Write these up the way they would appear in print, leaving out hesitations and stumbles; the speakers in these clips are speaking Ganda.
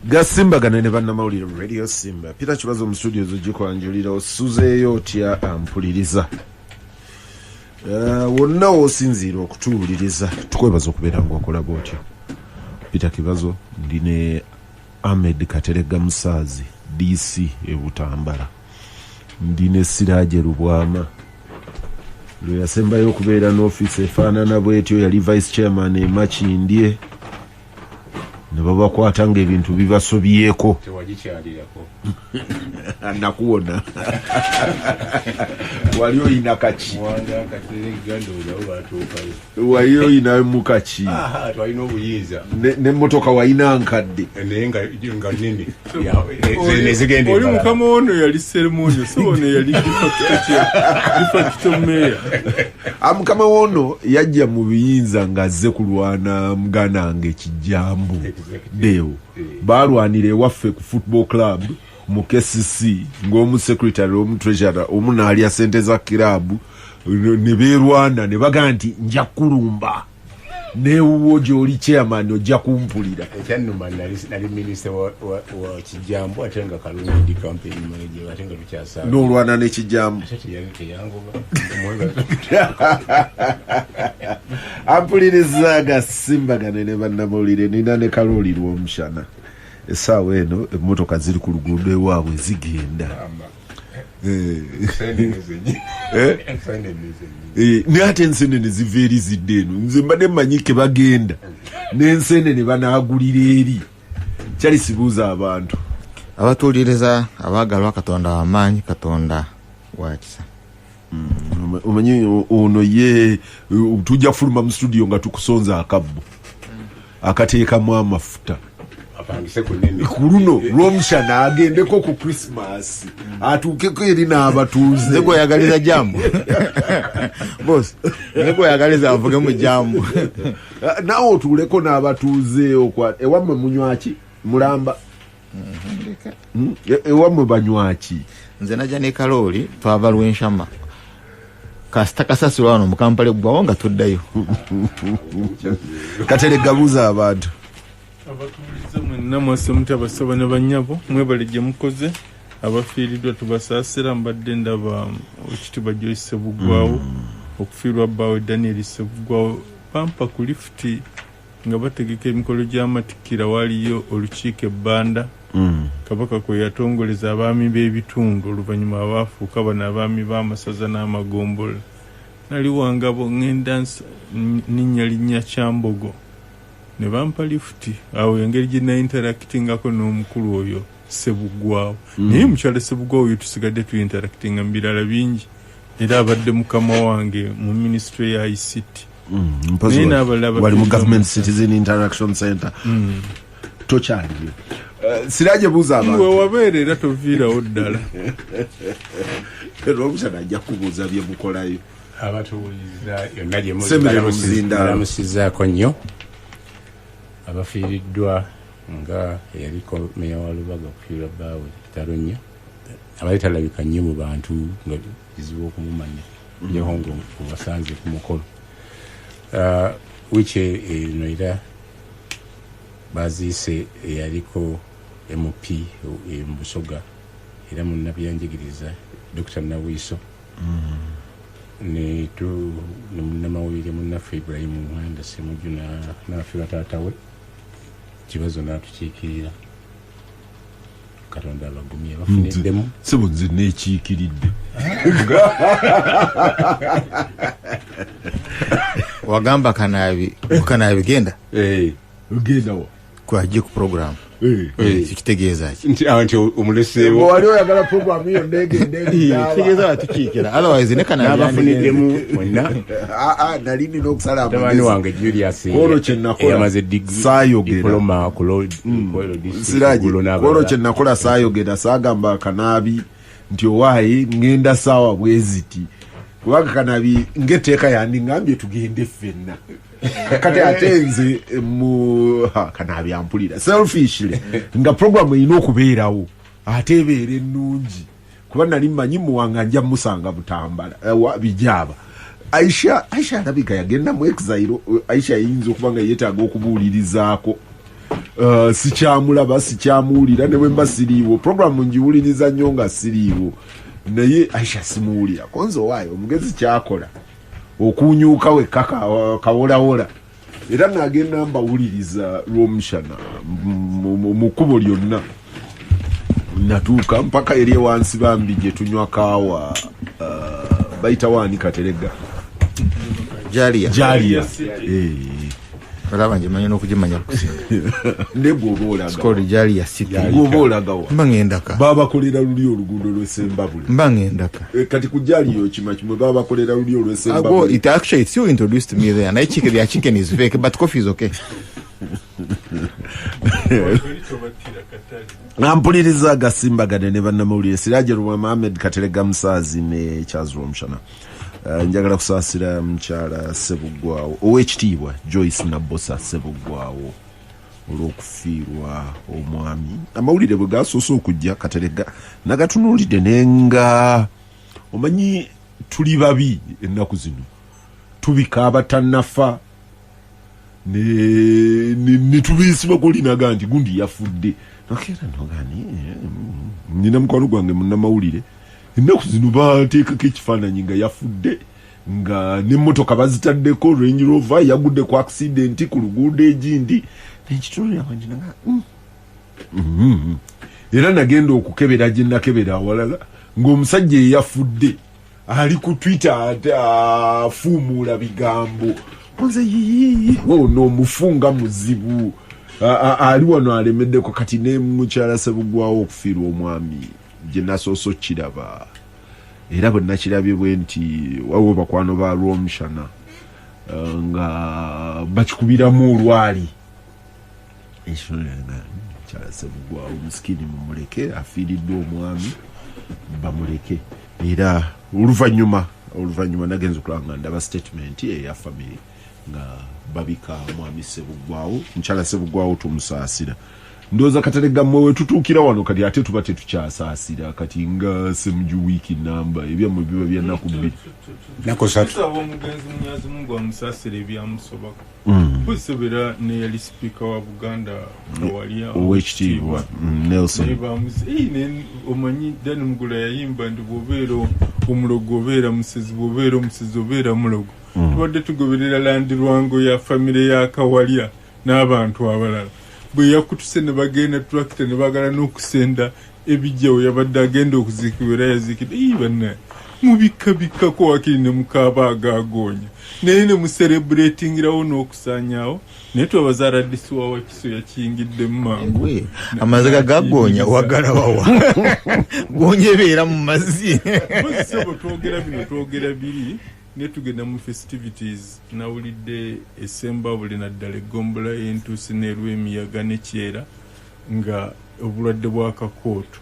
Gasimba ganene bannamawulire Radio Simba. Peter Kibazo mu studio z'ojjiko anjulira osuzeeyo otya ampuliriza. Wonna osinziira okutuwuliriza. Tukwebaza okubeera ng'okola bw'otyo. Peter Kibazo ndine Ahmed Katerega Musaazi DC e Butambala. Ndine Siraaje Lubwama. Lwe yasembayo okubeera n'ofiisi efaanana bw'etyo yali vice chairman e Makindye. Ne babakwata ng'ebintu bibasobyeko. Tewagikyalirako. Nakuwona. Wali oyina kaki. Wanga Katerega ndowooza batuukayo. Wali oyina mukaki. Twalina obuyinza. N'emmotoka wayina nkadde. Naye nga nini. Nezigenda. Oli mukama ono yali Seremonyo, so ono yali defacto mayor. Mukama wono yajja mu biyinza ng'azze kulwana Muganange Kijambu. Deo. Balwanira ewaffe ku football club mu KCC ng'omu secretary omu treasurer omu n'alya sente za club ne beerwana ne baga nti nja kulumba neewuwo gy'oli chairman ojja kumpulira. Ekyannuma nali minister wa Kijambu ate nga Kalungi campaign manager ate nga tukyasanga. N'olwana ne Kijambu. Ampuliriza Gasimba ganene bannamawulire nina ne Kaloli Lwomushana. Essaawa eno emmotoka ziri ku luguudo ewaabwe zigenda. Ne ate ensenene ziva eri zidde eno nze mbadde mmanyike bagenda n'ensenene banaagulira eri. Kyali sibuuza abantu abatuuliriza abaagalwa Katonda w'amaanyi, Katonda wa kisa. Omanyi ono ye tujja kufuluma mu studio nga tukusonza akabbo akateekamu amafuta ku luno Lwomushana agendeko ku Christmas atuukeko eri n'abatuuze. Nze gwe oyagaliza jambu boss, nze gwe oyagaliza avuge mu jambu naawe otuuleko n'abatuuze ewammwe munywaki mulamba ewammwe banywaki. Nze najja ne Kaloli twava Lwenshama kasita kasasulwa wano mu Kampala gwawo nga tuddayo. Katerega buuza abantu. Abatuuliza mwenna mwase muti abasaba ne bannyabo mwebale gye mukoze abafiiriddwa tubasaasira. Mbadde ndaba Ekitiibwa Joyce Ssebuggwawo okufiirwa bbaawe Daniel Ssebuggwawo pampa ku lifuti nga bategeka emikolo gy'amatikkira. Waliyo olukiiko ebbanda Kabaka kwe yatongoleza abaami b'ebitundu oluvannyuma abaafuuka bano abaami b'amasaza n'amagombola. Nali Wangabo ngenda linnya Kyambogo ne bampa lifuti awo engeri gye na-interactingako n'omukulu oyo Ssebuggwawo. Naye mukyala Ssebuggwawo oyo tusigadde tu-interactinga mu birala bingi era abadde mukama wange mu ministry ya ICT. Wali mu Government Citizen Interaction Center. Tokyaliyo. Siraaje buuza abantu. Wewe wabeera era toviirawo ddala. Lwomushana ajja kubuuza bye mukolayo. Abatuwuliriza yonna gye mulamusizaako nnyo abafiiriddwa nga eyaliko meya wa Lubaga okufiirwa bbaawe kitalo nnyo abali talabika nnyo mu bantu nga kizibu okumumanya njeho ng'obasanze ku mukolo. Wiiki eno era baziise eyaliko MP mu Busoga era munnabyanjigiriza Dr. Nawiso ne munnamawulire munnaffe Ibrahim Mwanda Ssemujju n'afiirwa taata we Kibazo n'atukiikirira. Katonda abagumye bafuniddemu. Sebo nze neekiikiridde. Wagamba Kanaabi genda? Genda wa? Kwajje ku program. Kitegeeza ki? Nti omuleseewo. Wali oyagala program hiyo ndege. Kitegeeza batukiikira. Otherwise ne Kanaabi abafuniddemu mwenna. Nali nina okusala amagezi. Wange Julius yamaze diploma ku Siraaje kolo kye nakola saayogera saagamba Kanaabi nti owaayi ngenda saawa bweziti kubanga Kanaabi ng'etteeka yandingambye tugende ffenna kati ate nze Kanaabi ampulira selfishly nga programu erina okubeerawo ate ebeera ennungi kuba nali mmanyi muwanga nja musanga Butambala Bijaba. Aisha alabika yagenda mu exile. Aisha yinza okuba nga yeetaaga okubuulirizaako sikyamulaba sikyamuwulira ne bwe mba siriiwo programu ngiwuliriza nnyo nga siriiwo naye Aisha simuwulira konzo waayo omugezi kyakola okunyuuka wekka kawolawola era nagenda mbawuliriza lw'omushana mu kkubo lyonna natuuka mpaka eri wansi bambi gye tunywa kaawa bayita waani Kateregga Jalia olaba njemanyi n'okugimanya ne bw'oba olaga skoli Jalia City bw'oba olagawa mba ng'endaka baabakolera luli oluguudo lw'Essembabule mba ng'endaka kati ku Jalia okima kimwe baabakolera luli olw'Essembabule it actually it's you introduced me there naye chicken is fake but coffee is okay nampuliriza agasimbagane ne bannamawulire Siraje Ruma Ahmed Kateregga Musaazi ne Charles Romshana njagala kusaasira mukyala Ssebuggwawo ow'ekitiibwa Joyce Nabbosa Ssebuggwawo olw'okufiirwa omwami amawulire bwe gasoose okujja Kateregga nagatunuulidde nenga omanyi tuli babi ennaku zino tubika abatannafa ne tubiisibako linaga nti gundi yafudde nokeera nogani nina mukwano gwange munnamawulire ennaku zino bateekako ekifaananyi nga yafudde nga n'emmotoka bazitaddeko Range Rover yagudde ku accident ku luguudo egindi nekituliraga era nagenda okukebera gye nakebera awalala ng'omusajja eyafudde ali ku Twitter afuumuula bigambo nze n'omufunga muzibu ali wano alemeddeko kati ne mukyala Ssebuggwawo okufiirwa omwami gye nasoose okiraba era bwe nakirabye bwe nti waliwo bakwano ba Romshana nga bakikubiramu olwali mukyala Ssebuggwawo musikini mumuleke afiiriddwe omwami bamuleke era oluvannyuma nagenza okulanga ndaba statement eya family nga babika mwami Ssebuggwawo mukyala Ssebuggwawo tumusaasira ndowooza Kateregga mmwe we tutuukira wano kati ate tuba tetukyasaasira kati nga Ssemujju wiiki namba ebyammwe biba bya nnaku bbiri nako satu omugenzi Munyazi Mungu amusaasira ebyamusobako busobera ne yali sipiika wa Buganda awali ow'ekitiibwa Nelson omanyi Dani Mugula yayimba nti bw'obeera omulogo obeera musezi bw'obeera omusezi obeera mulogo tubadde tugoberera Landi Lwango ya famire ya Kawalya n'abantu abalala bwe yakutuse ne bagenda tulakita ne bagala n'okusenda ebijjawo yabadde agenda okuziikibwa era yaziikidde bannaye mubikabikako wakiri ne mukaaba agaagonya naye ne muserebulatingirawo n'okusaanyaawo naye twabaza radisi wa Wakiso yakiyingidde mu mangu amaziga gagonya wagala wawa gonya ebeera mu mazzi sebo twogera biri ne tugenda mu festivities nawulidde Essembabule naddala eggombola y'entuusi n'erw'emiyaga n'ekyera nga obulwadde bwa kakooto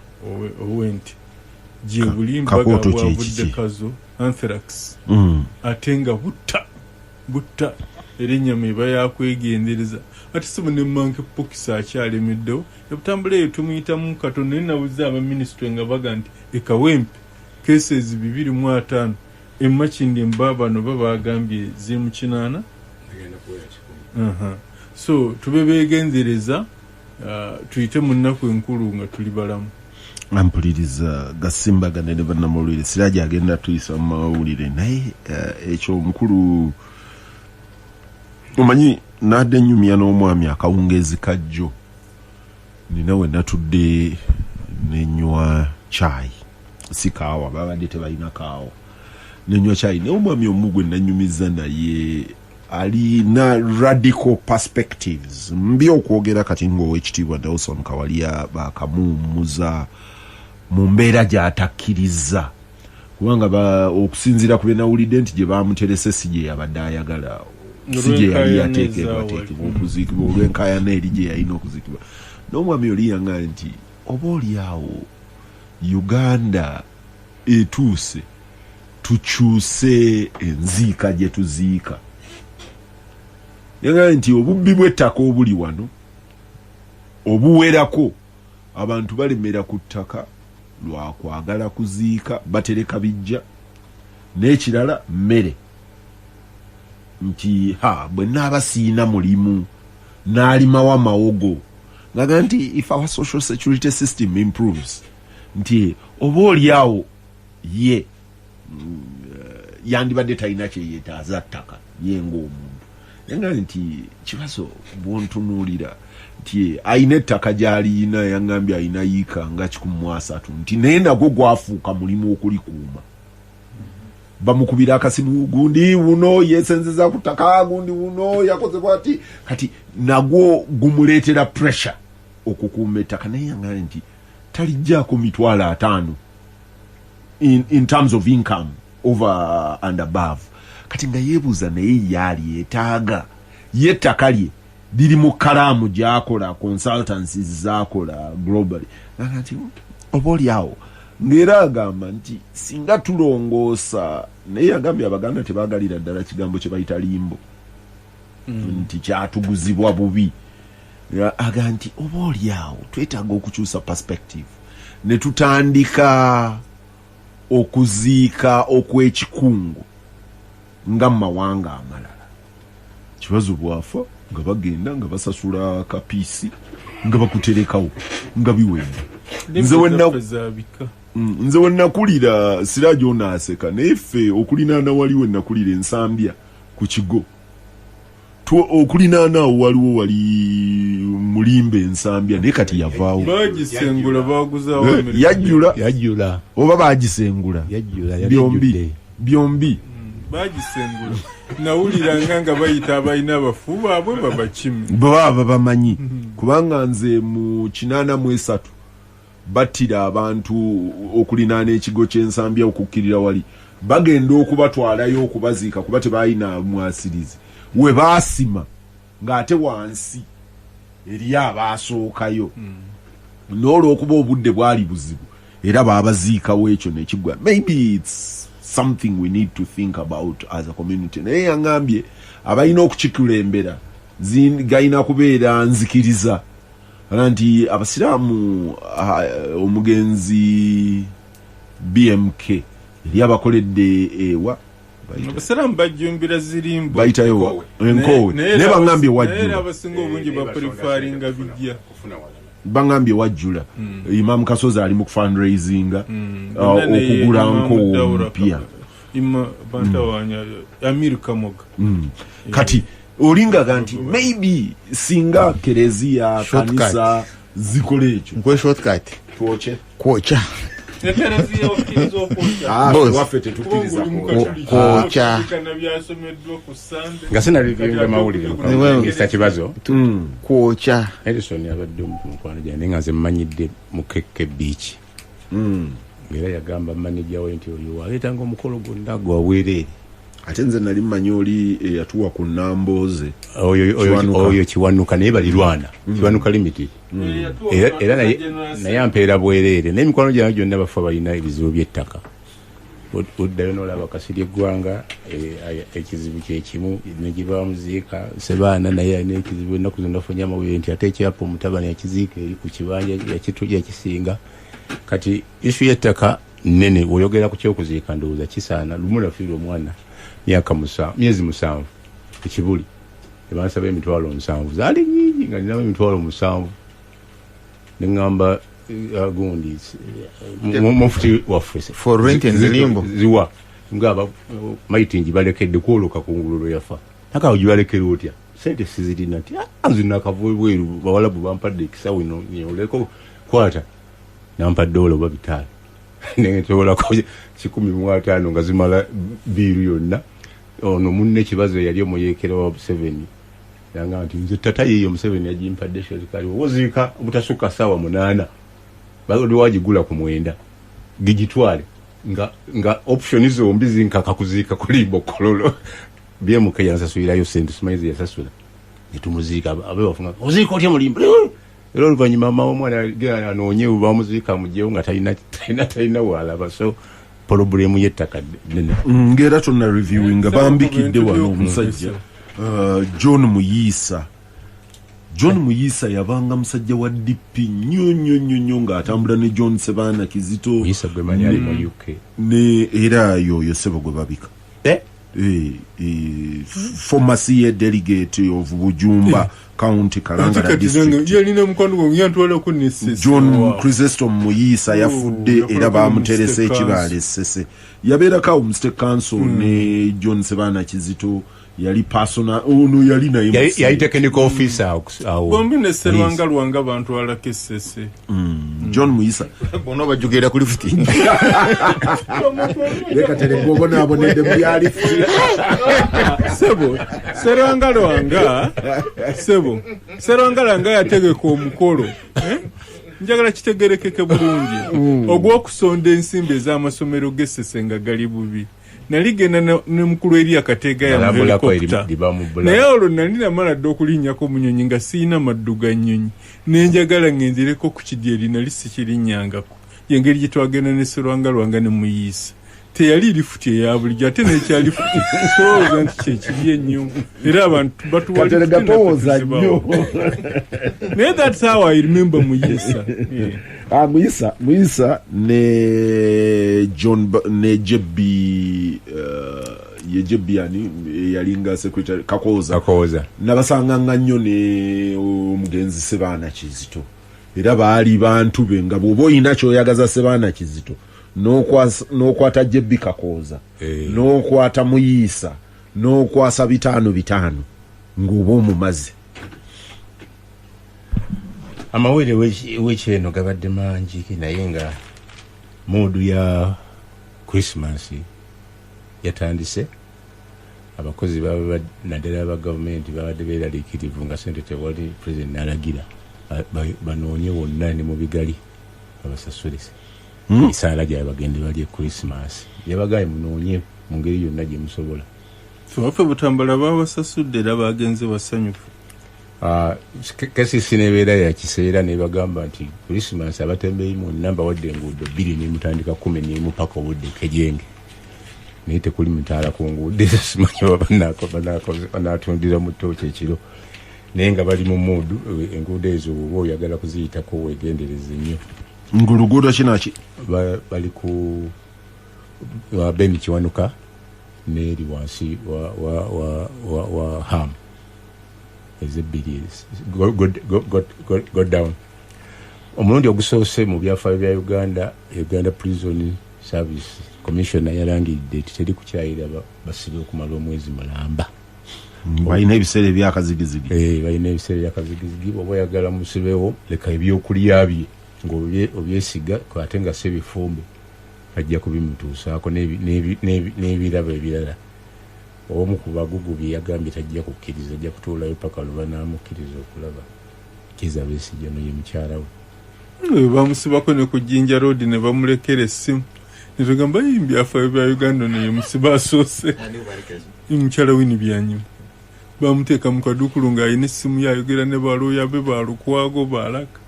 owenti gye bulimbaga bwavudde kazo anthrax ate nga butta era ennyama eba yakwegendereza ate sibu ne monkeypox akyalemeddewo ebutambula eyo tumuyitamu katono naye nabuze abaminisitule nga baga nti ekawempe cases 205 emakindi mbabano babagambye zimu 8 so tube begenzereza tuyite mu nnaku enkulu nga tuli balamu ampuliriza gasimbagane ne bannamawulire Siraje agenda tuyisa mu mawulire naye ekyo omukulu omanyi nadde nnyumya n'omwami akawungeezi kajjo nina we natudde nenywa chai si kaawa babadde tebalina kaawa nenywa chai naye omwami omugwe nanyumiza naye alina radical perspectives mbi okwogera kati ng'owekitiibwa Nelson Kawalya bakamuwummuza mu mbeera gy'atakkiriza kubanga okusinziira ku bye nawulidde nti gye bamuterese si gye yabadde ayagala si gye yali yateekebwa okuziikibwa olw'enkaayana eri gye yalina okuziikibwa n'omwami oli yanga nti oba oliawo Uganda etuuse tukyuse enziika gye tuziika yanga nti obubbi bw'ettaka obuli wano obuwerako abantu balemera ku ttaka lwakwagala kuziika batereka bijja n'ekirala mmere nti bwe naaba siina mulimu n'alimawo amawogo ngaga nti if our social security system improves nti oba oliawo ye yandibadde talina kyeyetaaza ttaka ye ng'omuntu nga nti kibazo bwontunuulira nti ayina ettaka gy'aliyina yaŋŋambye ayina yiika nga 13 nti naye nagwo gwafuuka mulimu okulikuuma bamukubira akasimu gundi wuno yesenzeza ku ttaka gundi wuno yakoze bwati kati nagwo gumuleetera pressure okukuuma ettaka naye yaŋŋambye nti talijjaako $50,000 in terms of income over and above kati nga yeebuuza naye yaali yeetaaga ye ettaka lye liri mu kalaamu gy'akola consultancies z'akola globally nti oba oliawo ng'era agamba nti singa tulongoosa naye agambye abaganda tebaagalira ddala kigambo kye bayita limbo nti kyatuguzibwa bubi aga nti oba oliawo twetaaga okukyusa perspective ne tutandika okuziika okw'ekikungu nga mu mawanga amalala kibazo bwafa nga bagenda nga basasula kapiisi nga bakuterekawo nga biwenda nze wennakulira Siraaji onaaseka naye ffe okulinaana waliwo ennakulira ensambya ku kigo okulinaanaawo waliwo wali mulimba ensambya naye kati yavaawo bagisengula baguzaawo yajjula oba bagisengula byombi bagisengula nawulira nga bayita abalina abafu baabwe babakimu baba bamanyi kubanga nze mu 83 battira abantu okulinaana ekigo ky'ensambya okukkirira wali bagenda okubatwalayo okubaziika kuba tebalina mwasirizi we baasima ng'ate wansi eriyo abaasookayo n'olwokuba obudde bwali buzibu era baabaziikawo ekyo nekigwa maybe it's something we need to think about as a community naye yaŋŋambye abalina okukikulembera gayina kubeera nzikiriza nti abasiraamu omugenzi BMK eri abakoledde ewa abasiraamu bajjumbira zirimbo bayitayo enkowe naye baŋŋambye wajjula abasinga obungi baprefaringa bijja baŋŋambye wajjula Imam Kasozi ali mu kufundraisinga okugula nkowe mpya bantawanya Amir Kamoga kati olingaga nti maybe singa kereziya kanisa zikola ekyo nkwe shortcut twoche kwocha ekereziya okirizo waffe tetukiriza kwocha nga sinalivinga mawulire ngisa kibazo kwocha Edison yabadde mukwano gyange nga nze mmanyidde mu Keke Beach ngera yagamba manager we nti oyo waleetanga omukolo gwonna gwaweerere ate nze nali mmanyi oli eyatuwa ku Namboze oyo Kiwanuka naye balirwana Kiwanuka Limited era naye ampeera bwereere n'emikwano gyange gyonna bafa balina ebizibu by'ettaka oddayo n'olaba Kasirye eggwanga ekizibu kyekimu negibamuziika Sebaana naye alina ekizibu ennaku zonna afunye amawulire nti ate ekyapa omutabani yakiziika eri ku kibanja yakisinga kati isu y'ettaka nnene oyogera ku kyokuziika ndowooza kisaana lumu nafiirwa omwana myezi 7 ekibuli ebansaba $7,000 zaali nnyingi nga ninamu $7,000 neŋŋamba gundi mufuti waffe for rent and limbo ziwa ngaba maitingi balekedde kwoloka kungulu yafa nakawo gibalekera otya sente sizirina nti nze nakavubweru bawalabu bampadde ekisawo ino nyoleko kwata nampadde oba bitalo nengetolako 15 nga zimala biiru yonna ono munne kibazo yali omuyeekera wa 7 yanga nti nze tata yeyo Museveni yagimpadde shirikali wozika obutasuka sawa 8 bali wagigula ku 9 gigitwale nga option zombi zinkaka kuziika kuli bokololo BMK yansasulayo sente Smaizi yasasula netumuziika abe bafunga ozika otya mulimba era oluvanyuma mama omwana gana anoonye bamuziika mujjewo nga talina waalaba so problemu y'ettaka nene ng'era tonna reviewing bambikidde wano omusajja John Muyisa yabanga musajja wa DP nnyo ng'atambula ne John Sebaana Kizito Muyisa gwe manyi ali mu UK ne era yoyo sebo gwe babika former CA delegate of Bujumba County Kalangala district yalina mukwano gwe yantwala ku nesese John Chrysostom Muyisa yafudde era bamuterese ekibale sese yabeerako Mstate Council ne John Sebana Kizito yali personal ono yali naye yali technical officer bombi ne Serwanga Lwanga bantu alake sese John Muyisa bono bajugera ku lift leka terengo bona abonede byali sebo Serwanga Lwanga yategeka omukolo njagala kitegerekeke bulungi ogw'okusonda ensimbi ez'amasomero g'essese nga gali bubi naligenda ne mukulu eri akatega ya helicopter naye olwo nali namala dde okulinnyako omunyonyi nga siina maddu ga nnyonyi nenjagala ngenzireko ku kidyeri nali sikirinnyangako yengeri gye twagenda ne Serwanga Lwanga ne Muyisa teyali lifuti eya bulijjo ate nekyali futi solowooza nti kyekiri ennyo era abantu batuwaligatowooza nnyo naye that's how I remember Muyisa Muyisa ne John ne Jebbi ye Jebbi yani yalinga secretary Kakoza nabasanganga nnyo ne omugenzi Sebana Kizito era baali bantu be nga bw'oba oyina kyoyagaza Sebana Kizito n'okwata Jebbi Kakoza n'okwata Muyisa n'okwasa 5 ng'oba omumazi amawere w'ekyeno gabadde mangi naye nga moodu ya Christmas yatandise abakozi naddala aba gavumenti babadde beeraliikirivu nga sente tewali president n'alagira banoonye wonna ne mu bigali babasasulise esaala gyabwe bagende balye Christmas yabagaye munoonye mu ngeri yonna gye musobola waffe Butambala babasasudde era bagenze basanyufu kasisi nebeera ya kiseera ne bagamba nti Christmas abatembeeyi mwonna mbawadde enguudo 2 ne mutandika 10 paka obudde kejenge naye tekuli mutaala ku nguudo ezo simanyi banaatundira mu ttooki ekiro naye nga bali mu muudu enguudo ezo oba oyagala kuziyitako weegendereze nnyo ngulugudo kinaki bali ku Beni Kiwanuka neri wansi wa Ham ezebbiri go down omulundi ogusoose mu byafaayo bya Uganda Prison Service Commissioner yalangiridde teri kukyayira basibe okumala omwezi mulamba balina ebiseera ebyakazigizigi balina ebiseera ebyakazigizigi oba oyagala musibewo leka ebyokulya bye ng'obyesiga ate nga se bifumbe ajja kubimutuusaako n'ebirabo ebirala omu ku bagugu bye yagambye tajja kukkiriza ajja kutuulayo paka luba n'amukkiriza okulaba Kizza Besigye ono ye mukyala we bamusibako ne ku Jinja Road ne bamulekera essimu ne tugamba byafaayo bya Uganda naye musiba asoose mukyala we Nibyanyuma bamuteeka mu kadukulu ng'alina essimu yayogera ne balooya be balukwago balaka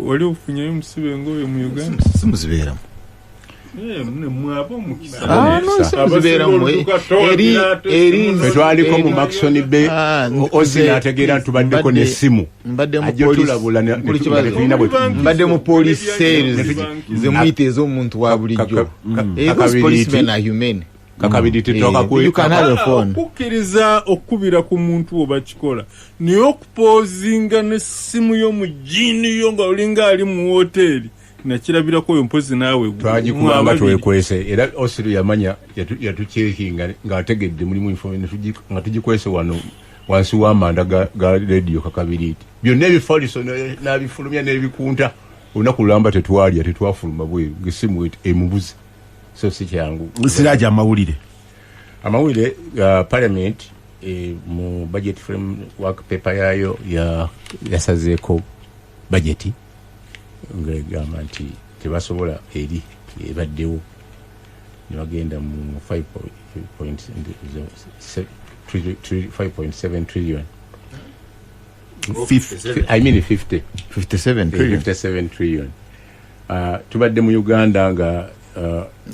wali ofunyayo musibe ngoyo mu Uganda simuzibeeramu twaliko mu Maxon Bay Ozi n'ategeera tubaddeko n'essimu mbadde mu police sales zemuyita ez'omuntu wa bulijjo policemen are human kakabiri okukkiriza okukubira ku muntu oba kikola naye okupoozinga n'essimu y'omujini yo nga olinga ali mu woteeri nakirabirako oyo mpozi naawe twagikubanga twekwese era Osiru yamanya yatuceekinga ng'ategedde mulimu information nga tugikwese wano wansi w'amanda ga radio kakabiriiti byonna ebifaliso n'abifulumya n'ebikunta olunaku lulamba tetwafuluma bweru ng'essimu emubuze so si kyangu siraja amawulire parliament mu budget framework paper yayo yasazeeko budgeti ng'egamba nti tebasobola eri ebaddewo ne bagenda mu 5.7 trillion 57 trillion tubadde mu Uganda nga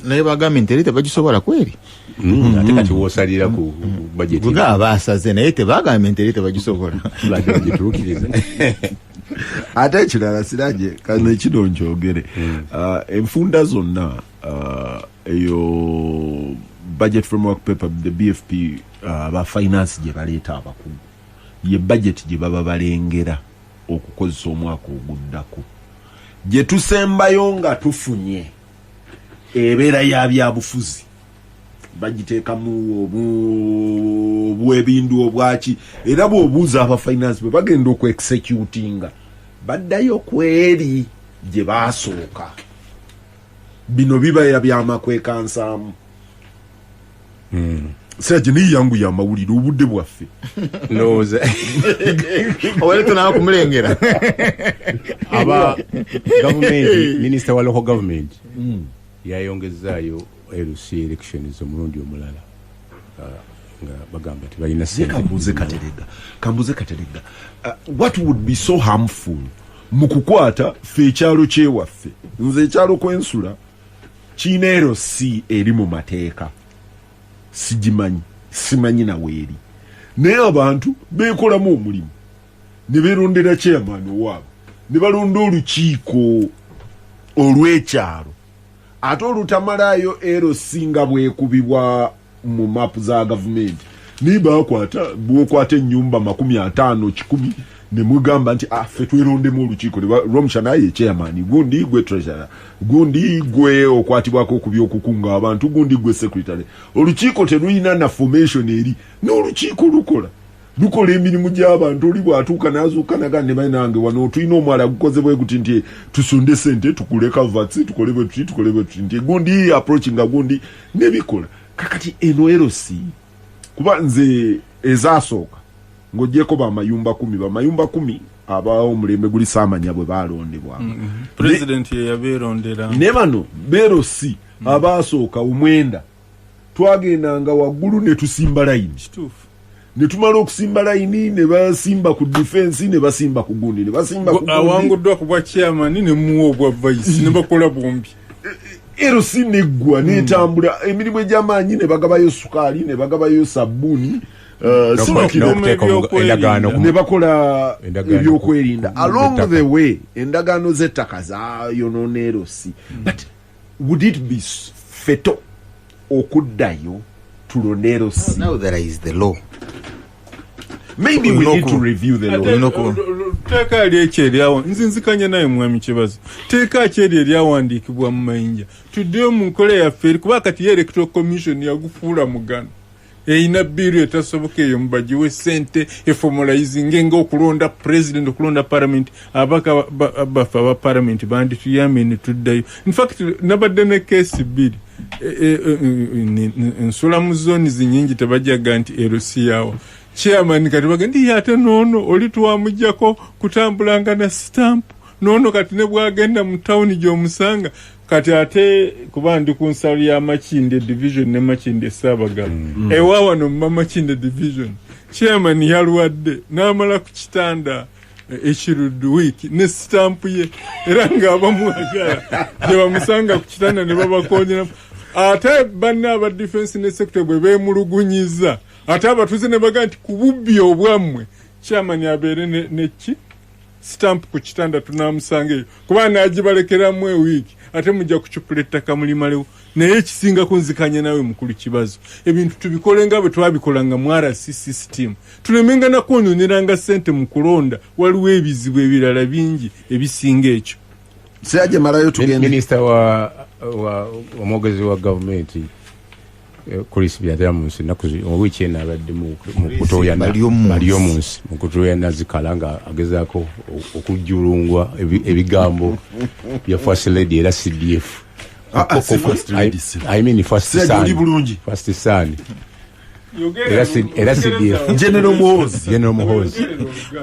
naye bagambye nti eri tebagisobola kweri ate kati woosalira ku budget nga baasaze naye tebagambye nti eri tebagisobola bagituukiriza ate ekirala Siraje kano ekino nkyogere enfunda zonna eyo budget framework paper the BFP ba finance gye baleeta abakulu ye budget gye baba balengera okukozesa omwaka oguddako gye tusembayo nga tufunye ebeera ya byabufuzi bagiteekamu obwebindu obwaki era bw'obuuza aba finance bwe bagenda okweexecutinga baddayo kweri gye baasooka bino bibaera byamakwekansamu Siraje ni yangu ya mawulire obudde bwaffe ndowooza owaleto nawe kumulengera aba government minister wa local government yayongezaayo LC elections omulundi omulala nga bagamba ati balina kambuze katerega what would be so harmful mu kukwata ffe ekyalo kyewaffe nze ekyalo kwensula kiina LC eri mu mateeka simanyi na weeri naye abantu beekolamu omulimu ne beerondera chairman owaabwe ne balonda olukiiko olw'ekyalo ate olutamalayo LC nga bwekubibwa mu mapu za gavumenti naye bwokwata ennyumba 50 100 ne mugamba nti ffe twerondemu olukiiko Romshana ye chairman gundi gwe treasurer gundi gwe okwatibwako ku by'okukunga abantu gundi gwe secretary olukiiko terulina na formation eri n'olukiiko lukola emirimu gy'abantu oli bw'atuuka n'azuuka nagane ne banange wano tulina omwala gukozebwe guti nti tusonde sente tukule kavats tukole bwe tuti nti gundi approach nga gundi nebikola kakati eno LC kuba nze ezaasooka ng'ogyeko bamayumba 10 abaawo omulembe guli saamanya bwe baalondebwa president ye yabeerondera ne bano LC abaasooka omwenda twagendanga waggulu ne tusimba layini ne tumala okusimba layini ne basimba ku defense ne basimba ku gundi ne basimba ku gundi awanguddwa ku bwa chairman ne muwa obwa vice ne bakola bombi LC neggwa n'etambula emirimu egy'amaanyi ne bagabayo sukaali ne bagabayo sabbuuni ne bakola ebyokwerinda along the way endagaano z'ettaka zaayonoona LC but would it be feto okuddayo tulonde LC? Now there is the law. Maybe we need to review the law. Teeka lyekyo nzinzikanya naye mwami Kibazo teeka kyeri eryawandiikibwa mu mayinja tuddeyo mu nkola yaffe kuba kati electoral commission yagufuula mugano eyina biru etasoboka eyo mubagiwe sente eformalizing nga okulonda president okulonda parliament abaka bafa ba parliament bandi tuyamye ne tuddayo in fact nabadde ne case biri nsula mu zone zinyingi tebajaga nti LC yawo chairman kati bagandi ate nono oli tuwamujjako kutambulanga na stamp nono kati ne bwagenda mu town gy'omusanga kati ate kuba ndi ku nsalo ya Makinde division ne Makinde Sabaga ewawa no Makinde division chairman yalwadde n'amala ku kitanda ekirudu week ne stamp ye era nga abamwagala ne bamusanga ku kitanda ne babakonyera ate banna aba defense ne sector bwe beemulugunyiza ate abatuze ne baga nti kububbi obwammwe chairman abeere neki stamp ku kitanda tunamusange kuba nagibalekeramu ewiki ate mujja kucupula ettaka mulimalewo naye ekisinga kunzikanya nawe mukulu Kibazo ebintu tubikolenga bwe twabikolanga mu RC system tulemenga nakwonyoneranga sente mu kulonda waliwo ebizibu ebirala bingi ebisinga ekyo Siraje marayo tugende minister wa omwogezi wa government Chris Byadamunsi nakuzi weekend abadde mu kutoya Maliomunsi mu kutoya nazikalanga agezaako okujulungwa ebigambo ya first lady era CDF I mean first son era CDF General Muhoozi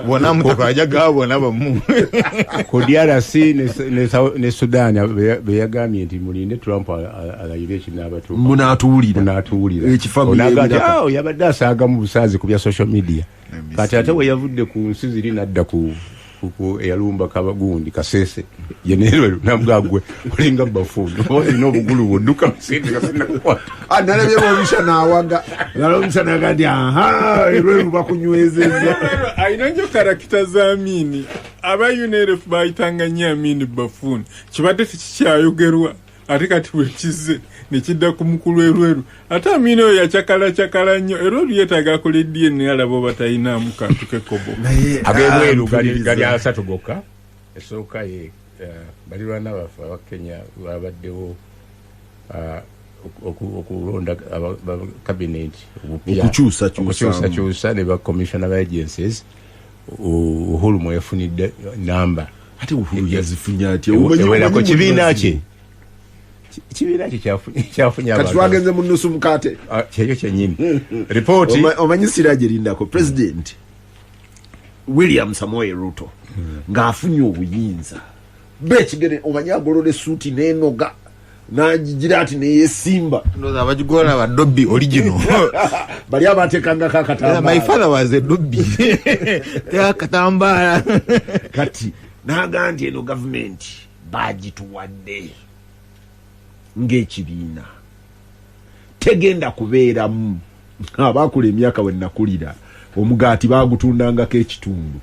bona mutakaja gabo nabamu ko DRC ne Sudan beyagamye nti mulinde Trump alayire kinabatu munatuulira ekifamili yabadde asaaga mu busazi ku bya social media kati ate we yavudde ku nsi ziri nadda ku eyalumba kabagundi kasese yenero namugagwe olinga bafundo olina obugulu budduka musente kasina kukwata analebye bomisha nawaga nalomisa nagandi erwe bakunywezeza ayina njo karakita za Amini aba UNRF bayitanga nnyo Amini Bafuni kibadde tekikyayogerwa ate kati bwekize nekidda ku mukulu erweru ate Amina oyo yakyakala nnyo erweru yeetaaga akola DNA alaba batalinamu kantu kekobo ab'erweru gali asatu gokka esooka ye balirwana baffe aba Kenya babaddewo okulonda cabinet okukyusa ne ba commissioner ba agencies Uhuru mwe yafunidde namba ate Uhuru yazifunya atya ewelako kibiina kye kyafunya kati twagenze mu nusu mukate kyekyo kyennyini ripooti omanyi Siraje lindako president William Samoei Ruto ng'afunye obuyinza bekigere omanyi agolole suuti n'enoga najigira ati neyesimba ndoza abajigola ba Dobby original bali abatekanga kakatamba my father was a Dobby ya katambala kati nagandi eno government bagituwadde ng'ekibiina tegenda kubeeramu abakula emyaka we nakulira omugaati bagutundangako ekitundu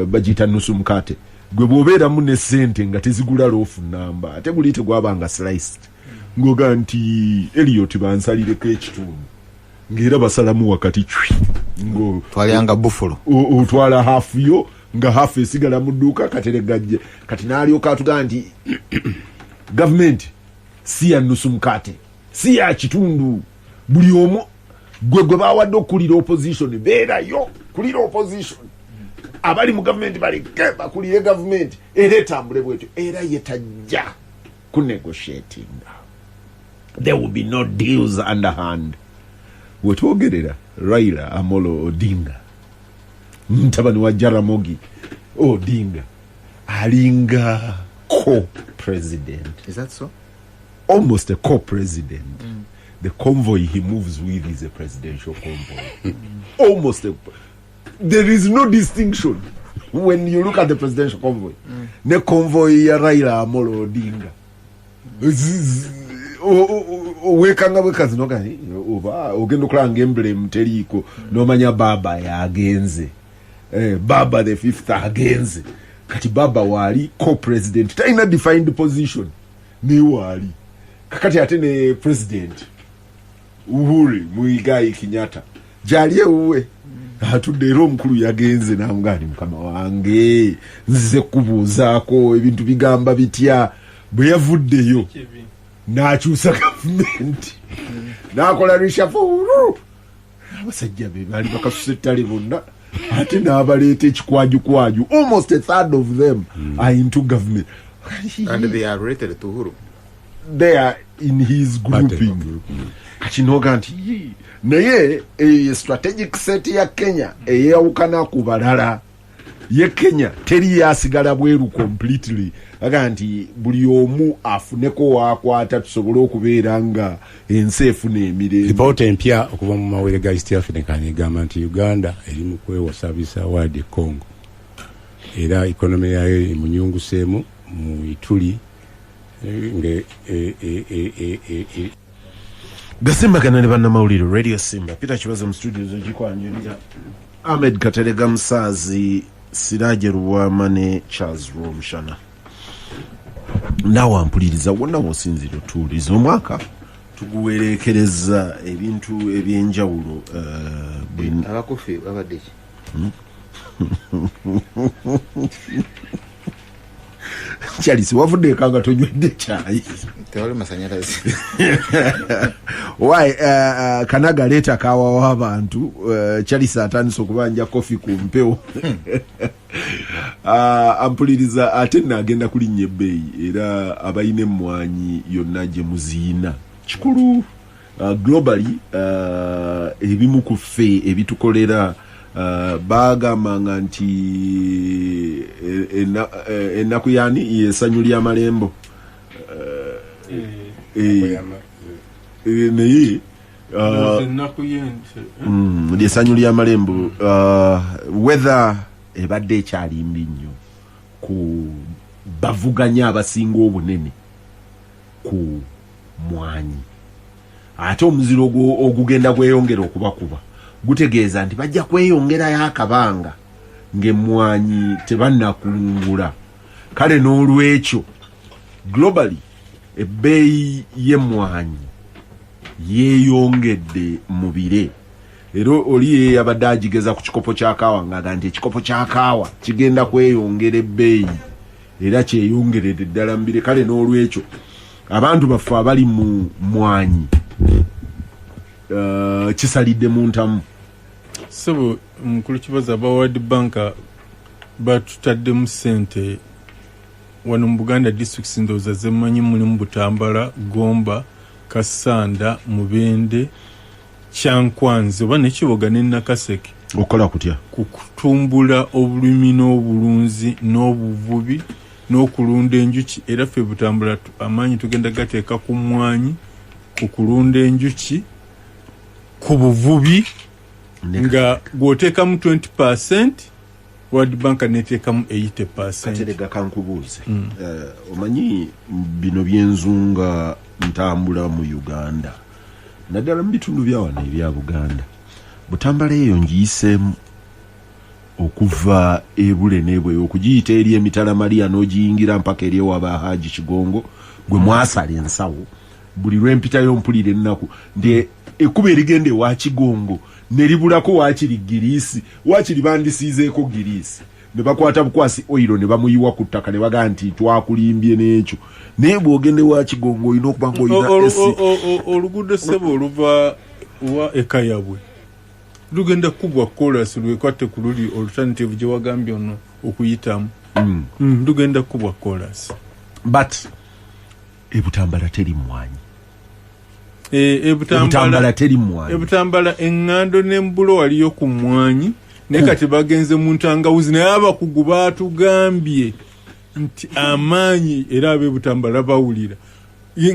bagita nusu mukate gwe bwobeeramu ne ssente nga tezigula loofu namba ate guli tegwabanga sliced ngoga nti Elliot bansalireko ekitundu ng'era basalamu wakati cwi ngo twalyanga buffalo otwala hafu yo nga hafu esigala mu dduuka kateregajje kati n'alyoka atugaa nti government si ya nusu mukate si ya kitundu buli omu gwe bawadde okulira opposition beerayo kulira opposition abali mu government bali bakulire government era etambule bwetyo era yetajja ku negotiating there will be no deals underhand wetwogerera Raila Amolo Odinga mtabani wa Jaramogi Odinga alinga co-president. Is that so? Almost a co-president. The convoy he moves with is a presidential convoy. Almost there is no distinction when you look at the presidential convoy. Ne convoy ya Raila Amolo Odinga. Wekanga wekazi nogani ogenda okulanga emblem teriko nomanya baba yagenze baba the fifth agenze kati baba wali co-president taina defined position ni wali kakati ate ne president Uhuru Muigai Kenyatta jaliye uwe atudde ero omukulu yagenze namugani mukama wange nzize kubuuzaako ebintu bigamba bitya bwe yavuddeyo n'akyusa gavumenti n'akola reshuffle abasajja be bali bakasusa ettale bonna ate n'abaleeta ekikwaju almost a third of them are into government and they are related to Uhuru. They are in his grouping kachinoga nti naye strategic set ya Kenya eyawukana ku balala ye Kenya teri yasigala bweru completely aga nti buli omu afuneko wakwata tusobole okubeera nga ensi efuna emirembe. Ripoti empya okuva mu mawere ga East Africa negamba nti Uganda eri mu kwewasabisa award Congo era economy yayo emunyunguseemu mu ituli nge Gasimba kana ne bannamawulire Radio Simba Peter Kibazo mu studios ogikwanjulira Ahmed Katerega Musazi Siraje Ruwama ne Charles Romshana nawe ampuliriza wonna wosinzira otuuliza omwaka tuguwerekereza ebintu ebyenjawulo abakufi babadde Charles wavudde kanga tonywedde chai tewali masanyalazi why Kanaga leta kawa w'abantu Charles atandise okubanja kofi ku mpewo ampuliriza ate nagenda kulinnya ebbeeyi era abayine emmwanyi yonna gye muziina kikulu globally ebimu ku ffe ebitukolera bagambanga nti ennaku yani yesanyu lya malembo naye lyesanyu lya malembo whether ebadde ekyalimbi nnyo ku bavuganya abasinga obunene ku mwanyi ate omuziro ogugenda gweyongera okubakuba gutegeeza nti bajja kweyongerayo akabanga ng'emmwanyi tebannakungula kale n'olwekyo globally ebbeeyi y'emmwanyi yeeyongedde mu bire era oli yabadde agigeza ku kikopo kya kaawa ng'aga nti ekikopo kya kaawa kigenda kweyongera ebbeeyi era kyeyongeredde ddala mu bire. Kale n'olwekyo abantu baffe abali mu mmwanyi kisalidde mu ntamu. Sebo mukulu kibaza aba World Bank batutaddemu ssente wano mu Buganda districts ndowooza zemmanyi mulimu Butambala, Gomba, Kasanda, Mubende, Kyankwanzi oba ne Kiboga ne Nakaseke. Okola kutya? Ku kutumbula obulimi n'obulunzi n'obuvubi n'okulunda enjuki era ffe Butambala amaanyi tugenda gateeka ku mmwanyi, ku kulunda enjuki, ku buvubi nga gwoteekamu 20%, World Bank neteekamu 80%. Katerega kankubuuze. Omanyi bino byenzunga ntambula mu Uganda naddala mu bitundu bya wano ebya Buganda. Butambala eyo ngiyiseemu okuva ebule n'ebweyo okugiyita eri emitala Maria n'ogiyingira mpaka eri ewaba Haji Kigongo gwe mwasala ensawo buli lwempitayo mpulira ennaku nti ekkuba erigenda ewa Kigongo neribulako waakiri Giriisi waakiri bandisiizeeko Giriisi ne bakwata bukwasi oiro ne bamuyiwa ku ttaka ne bagaa nti twakulimbye n'ekyo naye bw'ogende wa Kigongo olina okuba ng'olina oluguudo ssebo oluva wa Ekayabwe lugenda kubwa kolasi lwekwatte ku luli alternative gye wagambye ono okuyitamu lugenda kubwa kolasi but Ebutambala teri mmwanyi. Ebutambala teri mmwanyi. Ebutambala eŋŋando n'embulo waliyo ku mmwanyi naye kati bagenze mu ntangawuzi naye abakugu baatugambye nti amaanyi era ab'Ebutambala bawulira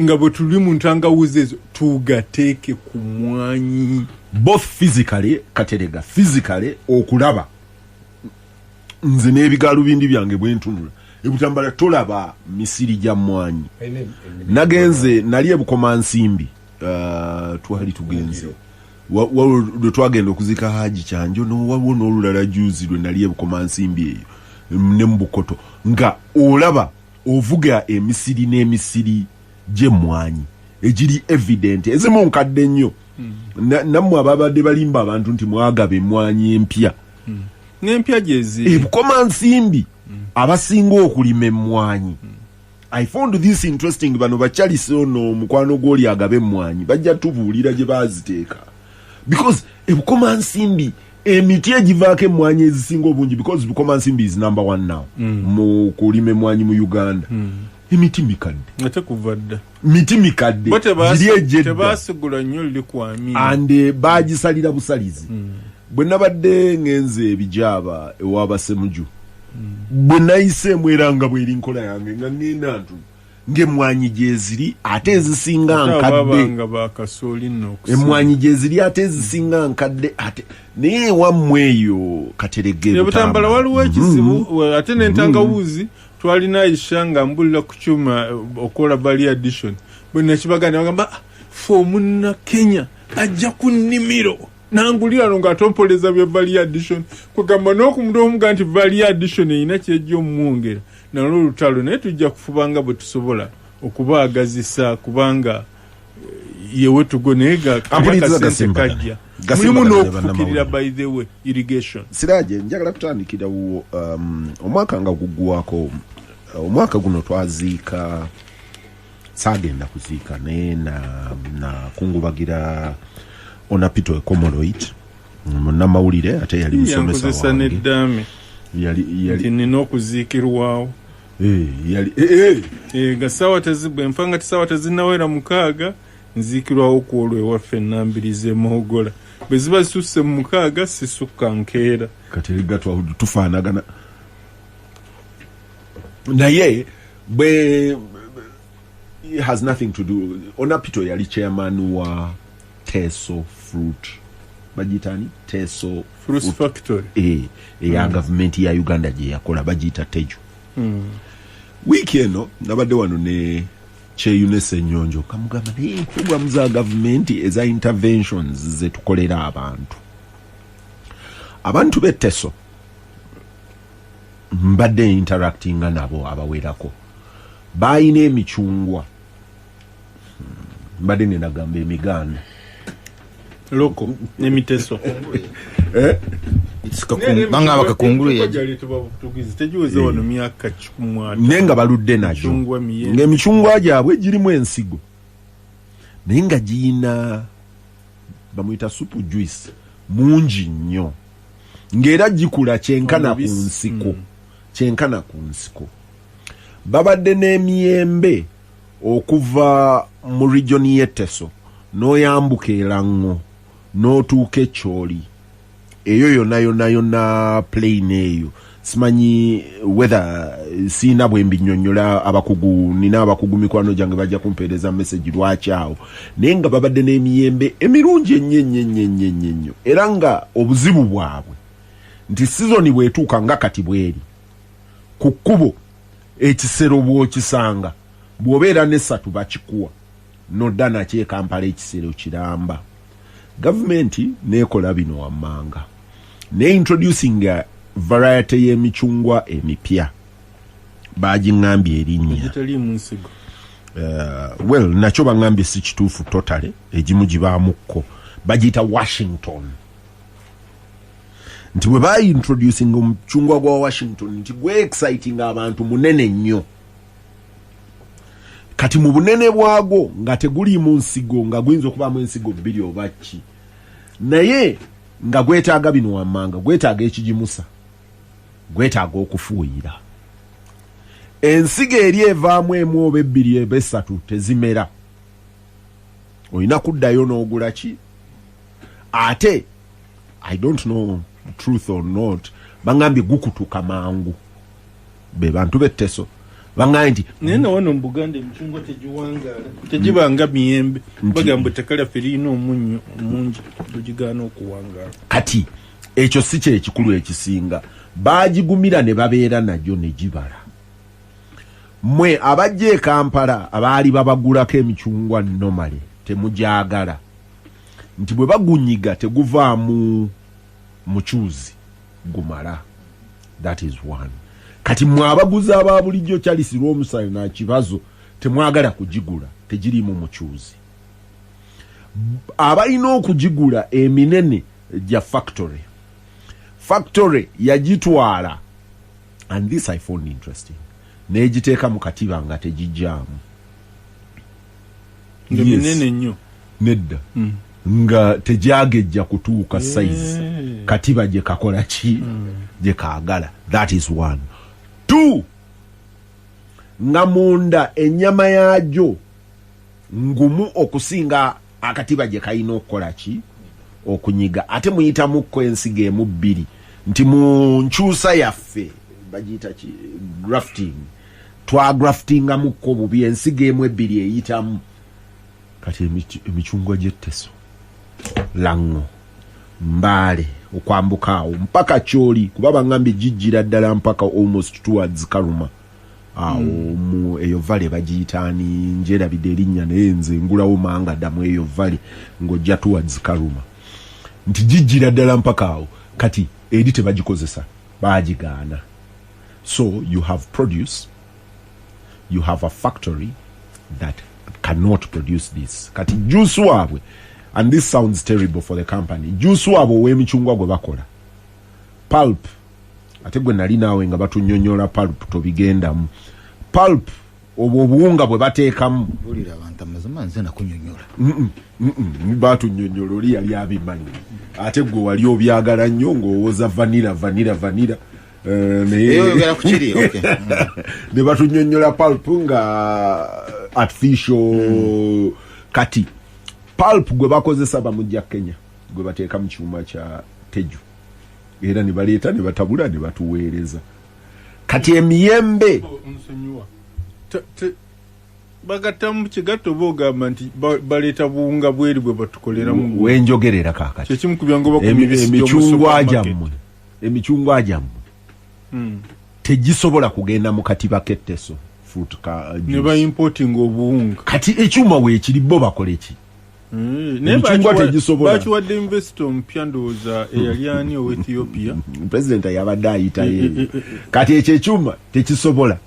nga bwe tuli mu ntangawuzi ezo tugateeke ku mmwanyi. Both physically Katerega physically okulaba nze n'ebigaalo bindi byange bwentunula Ebutambala tolaba misiri gya mmwanyi. Nagenze nali Ebukomansimbi twali tugenze lwe twagenda okuzika Haji Kyanjo waliwo n'olulala juzi lwe nali Ebukomansimbi eyo ne mu Bukoto nga olaba ovuga emisiri n'emisiri gy'emmwanyi egiri evident ezimu nkadde nnyo. Nammwe ababadde balimba abantu nti mwagaba emmwanyi empya n'empya gyezi Ebukomansimbi abasinga okulima emmwanyi. I found this interesting. Bano bachalisi ono mukwano gwoli agabe emmwanyi bajja tubuulira gye baziteeka because Ebukomansimbi emiti egivaako emmwanyi ezisinga obungi because Ebukomansimbi is number 1 now mu kulima emmwanyi mu Uganda. Emiti mikadde ate kuva dda miti mikadde giri ejjedda tebasigula nnyo likwamini ande bagisalira busalizi. Bwe nabadde ngenze ebijaba ewabasemuju bwe nayiseemu era nga bweri nkola yange nga ngenda ntu ng'emmwanyi gyeziri ate ezisinga nkadde emmwanyi gyeziri ate ezisinga nkadde ate naye wammwe eyo Katerega Ebutambala waliwo ekizibu ate n'entangawuzi twalina Aisha nga mbulira ku kyuma okola bali addition bwe nakibagana bagamba fe omunna Kenya ajja ku nnimiro nangulira nga atompoleza bya bali addition kugamba n'okumudde omuga nti bali addition erina kyejja omumwongera nalwo olutalo naye tujja kufubanga bwe tusobola okubaagazisa kubanga yewe tugo naye kasente kajja mulimu n'okufukirira by the way irrigation. Siraje njagala kutandikira omwaka nga guggwako omwaka guno twaziika saagenda kuziika naye na kungubagira Onapito Komoroid munnamawulire ate yali musomesa wange n'eddaame yali nina okuziikirwawo nga ssaawa tezibwe nfa nga tisaawa tezinnawera 6 nziikirwawo ku olwo ewaffe ennambirize Mogola bwe ziba zisusse mu 6 sisukka nkeera Katerega tufaanagana naye bwe has nothing to do. Onapito yali chairman wa Teso Fruit bagitani Teso Fruit Factory ya government ya Uganda gye yakola bagita Teju. Wiki eno nabadde wano ne Cheyunese Nyonjo kamugamba program za government eza interventions ze tukolera abantu beteso mbadde interacting nabo abawerako bayina emichungwa mbadde nagamba emiganda loko nemiteso banga bakakungulu tegiweze wano myaka 10 nenga baludde najo ng'emicungwa gyabwe girimu ensigo naye nga giyina bamuyita supu juice mungi nnyo ng'era gikula kyenkana ku nsiko babadde n'emiyembe okuva mu region y'Eteso n'oyambuka Erango n'otuuka Ekyoli eyo yonna plain eyo simanyi whether siina bwe mbinnyonnyola abakugu nina abakugu mikwano gyange bajja kumpeereza message lwaki awo naye nga babadde n'emiyembe emirungi ennyo era nga obuzibu bwabwe nti sizoni bwetuuka nga kati bweri ku kkubo ekisero bw'okisanga bw'obeera n'essatu bakikuwa nodda nakyo e Kampala ekisero kiramba gavumenti neekola bino wammanga ne-introducing variety y'emicungwa emipya bagiŋŋambye erinnya well nakyo baŋŋambye si kituufu totale egimu gibamukko bagiyita Washington nti bwe baintroducing omucungwa gwa Washington nti gwe exciting abantu munene nnyo kati mu bunene bwagwo nga teguli mu nsigo nga guyinza okubaamu ensigo 2 oba ki naye nga gwetaaga bino wammanga gwetaaga ekigimusa gwetaaga okufuuyira ensigo eri evaamu emu oba 2 oba 3 tezimera olina kuddayo n'ogula ki ate I don't know truth or not bangambye gukutuka mangu be bantu b'Eteso bangambye nti nena wano mu Buganda emicungwa tegiwangala tegibanga miyembe bagamba tekala ferino omunyo mungi tugigaana okuwangala kati ekyo si kye ekikulu ekisinga bagigumira ne babeera najyo ne gibala mwe abajja e Kampala abaali babagulako emicungwa nomale temujagala nti bwe bagunyiga teguvaamu muchuzi gumala. That is one. Kati mwabaguza aba bulijjo Charles Romusale na kibazo temwagala kujigula tejirimu muchuzi. Abalina okujigula eminene ja factory. Factory yagitwala, and this I found interesting. Nejiteeka mu katiba nga tegijjamu. Yes. Minene nnyo. Nedda. Nga tejagejja kutuuka size katiba je kakola ki je kaagala. That is one. Two, nga munda enyama yajo ngumu okusinga akatiba je kayina okukola ki okunyiga ate muyita mukko ensige mu bbiri nti mu nkyusa yaffe bagiyita ki grafting twa graftinga mukko bubi ensige emu ebbiri eyitamu kati emichungwa gy'Eteso Lango Mbale okwambuka mpaka Kyoli kuba bangambye jijjira ddala mpaka almost towards Karuma mu eyo vale bagiyitani njera biderinnya nenze ngulawo manga damu eyo vale ngojja towards Karuma nti jijjira ddala mpaka awo kati edi tebagikozesa bagigaana. So you have produce, you have a factory that cannot produce this. Kati juice wabwe, and this sounds terrible for the company, juice wabwe w'emichungwa gwe bakola pulp ate gwe nali naawe nga batunyonyola pulp tobigendamu pulp obuwunga bwe bateekamu bulira abantu amazima nze nakunyonyola batunyonyola oli yali abimanyi ate gwe wali obyagala nnyo ng'owooza vanilla ne batunyonyola pulp nga artificial kati pulp gwe bakozesa bamujja Kenya gwe bateeka mu kyuma kya teju era ne baleeta ne batabula ne batuweereza kati emiyembe bagatamu kigato bogamba nti baleeta buwunga bweri bwe batukoleramu wenjogerera kakati kyekimu ku byango emichungwa jammwe tegisobola kugenda mu katiba k'Eteso fruit ka ne ba importing obuwunga kati ekyuma weekiri bo bakole ki emichungwa tegisobola bakiwadde investor mpya ndowooza eyali ani owa Ethiopia president yabadde ayita ye kati ekyo ekyuma tekisobola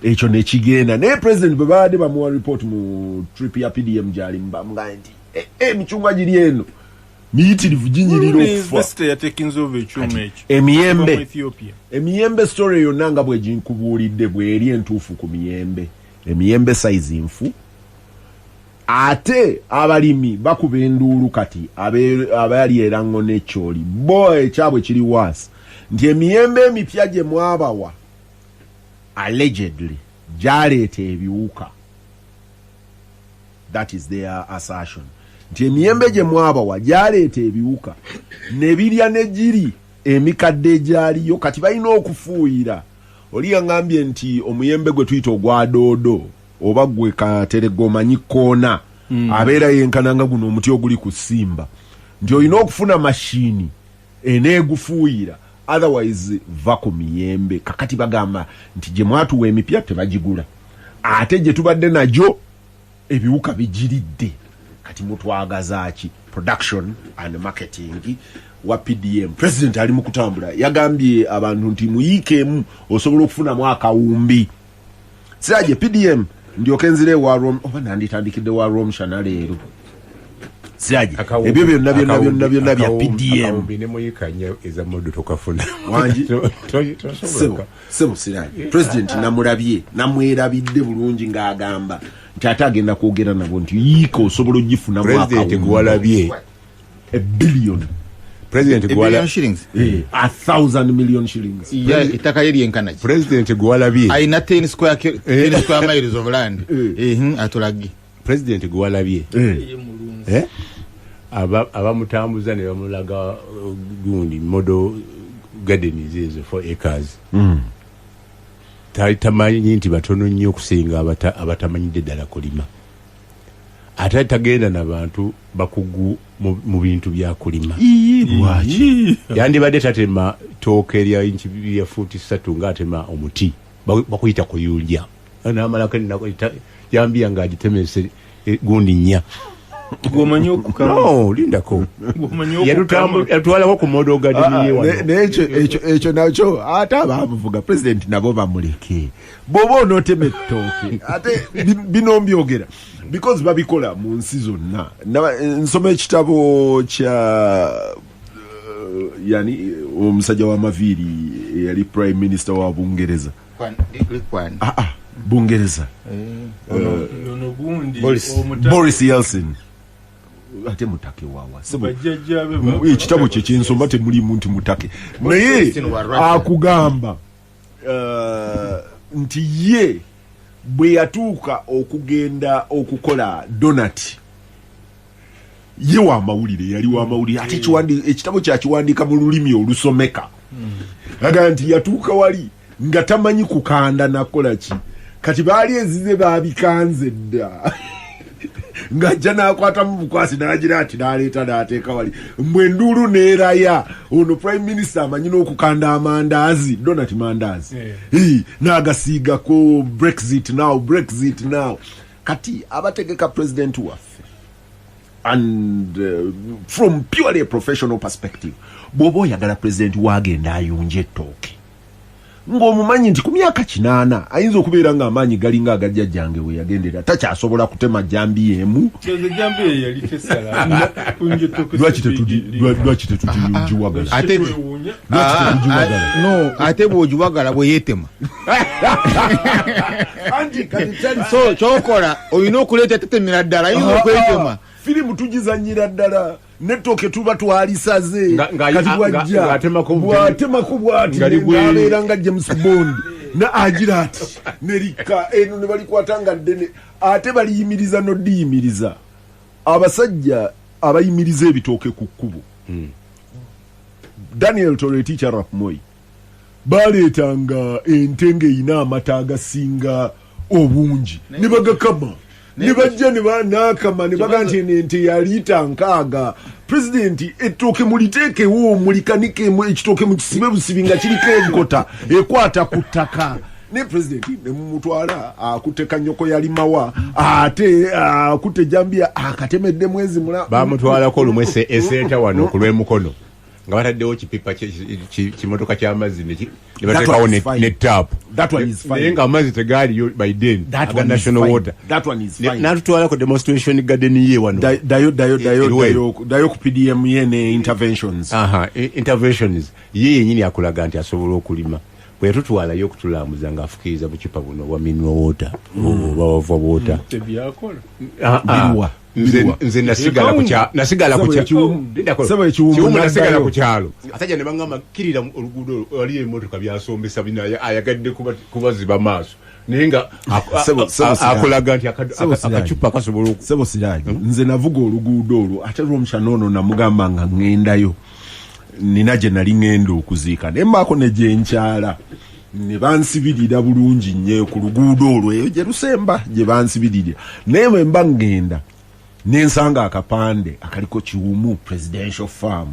ekyo ne kigenda naye president bwe baadde bamuwa report mu trip ya PDM gyali mbamugamba nti emicungwa giri eno miyitirivu ginyirira okufa emiyembe story yonna nga bwe ginkubuulidde bweri entuufu ku emiyembe size nfu ate abalimi bakuba enduulu kati abali erango n'ekyoli bo ekyabwe kiri waasi nti emiyembe emipya gye mwabawa allegedly gyaleeta ebiwuka. That is their assertion. Nti emiyembe gye mwabawa gyaleeta ebiwuka ne birya ne giri emikadde gyaliyo kati balina okufuuyira. Oli yangambye nti omuyembe gwe tuyita ogwa doodo oba gwe katerego omanyi koona abeera yenkananga guno omuti oguli ku Simba nti olina okufuna mashini eneegufuuyira otherwise va ku miyembe. Kakati bagamba nti gye mwatuwa emipya tebagigula ate gye tubadde nagyo ebiwuka bigiridde. Kati mutwagaza ki? Production and marketing wa PDM. President ali mu kutambula yagambye abantu nti muyiikeemu osobola okufunamu akawumbi. Siraje PDM ndiokenzire wa Rome oba nanditandikidde wa Rome shana leero. Siraje ebyo byonna bya PDM bine muyikanye eza modo tokafuna wanji sebo siraje president namwerabidde bulungi ng'agamba nti ate agenda kwogera nabo nti yiiko osobola ogifuna mu akawumbi. President gwalabye $1 billion. President Gwala shillings. 1,000 million shillings. Yeah, itaka yeri enkanaji. President Gwalabye. Aina 10 square miles of land. Atulagi. President Gwalabye. Aba mutambuza ne bamulaga gundi model garden is 4 acres. Tamanyi nti batono nnyo okusinga abatamanyidde ddala kulima. Ate tagenda n'abantu bakugu mu bintu bya kulima. Lwaki? Yandibadde tatema tooke lya inchi ya futi 3 ng'atema omuti. Bakuyita kuyulya. N'amalako yambia ng'agitemese gundi nnya. Gomanyi okukala. No, lindako. Yatwalako ku modo gadini wano. Ekyo nakyo ate abamuvuga president nabo bamuleke. Bobo onoteme ettooke. Ate bino mbyogera. Because babikola mu nsi zonna. Nsoma ekitabo kya yani omusajja wa Maviri yali prime minister wa Bungereza. Bungereza. Boris Yeltsin. Ate mutake wawa. Ekitabo kye kyensoma temuli muntu mutake. Naye akugamba nti ye bwe yatuuka okugenda okukola donut ye wa mawulire yali wa mawulire ate ekitabo kyakiwandiika mu lulimi olusomeka. Aga nti yatuuka wali nga tamanyi kukanda nakola ki kati baali ezize babikanze dda ng'ajja n'akwata mu bukwasi n'agira ati n'aleeta n'ateeka wali mbwenduulu neeraya ono prime minister amanyi n'okukanda amandaazi donut mandaazi n'agasiigako brexit now kati abategeka president waffe and from purely a professional perspective bw'oba oyagala president wagenda ayunja ettooke ng'omumanyi nti ku myaka 8 ayinza okubeera ng'amaanyi galinga agajjajjange we yagendera takyasobola kutema jambi emu. Lwaki tetugiyunjiwagala? Ate bw'ogiwagala bwe yeetema. So kyokola olina okuleeta tetemera ddala ayinza okwetema. Firimu tugizanyira ddala netooke tuba twalisaze kati bwajja bw'atemako bw'ati n'abeera nga James Bond na agira ati nerika eno ne balikwata nga ddene ate baliyimiriza n'oddiyimiriza abasajja abayimiriza ebitooke ku kkubo. Daniel Toroitich Arap Moi baleetanga ente ng'eyina amata agasinga obungi ne bagakama ne bajja ne banaakama ne baga nti ente ya liita 6. President ettooke muliteekewo mulikanikemu ekitooke mukisibe busibi nga kiriko enkota ekwata ku ttaka. Ne president ne mumutwala akutte kanyoko yalimawa ate akutte jambia akatemedde mwezi mula bamutwalako lumwese esenta wano ku lw'emukono nga bataddewo kipipa kimotoka ky'amazzi ne bateekawo ne tap naye nga amazzi tegaaliyo by then aga national water n'atutwalako demonstration garden ye wano dayo ku PDM ye ne interventions interventions ye yennyini akulaga nti asobola okulima bwe yatutwalayo okutulamuza ng'afukiriza bucupa buno bwa mineral water oba wava water nze nasigala ku kyalo asajja ne baŋŋamba kirira oluguudo wali emmotoka byasombesa ayagadde kubaziba maaso naye nga akulaga nti akacupa kasobola sebo siraji nze navuga oluguudo olwo ate lw'omukyana ono namugamba nga ŋŋendayo nina gye nali ŋŋenda okuziika naye mbaako ne gye nkyala ne bansibirira bulungi nnyo ku luguudo olwo eyo gye lusemba gye bansibirira naye bwe mba ŋŋenda nensanga akapande akaliko Kiwumu presidential farm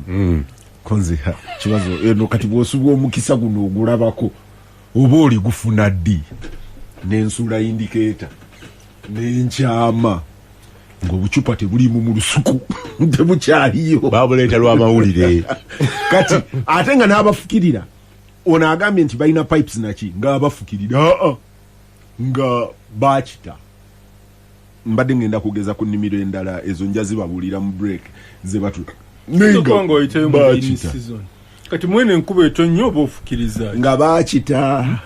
konze kibazo eno kati bw'osubwa omukisa guno ogulabako oba oli gufuna ddi n'ensula indicator n'enkyama ng'obucupa tebulimu mu lusuku tebukyaliyo babuleeta lw'amawulire kati ate nga n'abafukirira ono agambye nti balina pipes naki ng'abafukirira nga bakita mbadde ngenda kugeza ku nnimiro endala ezo nja zibabulira mu break ze batu kati mwene enkuba etonnya oba ofukiriza nga bakita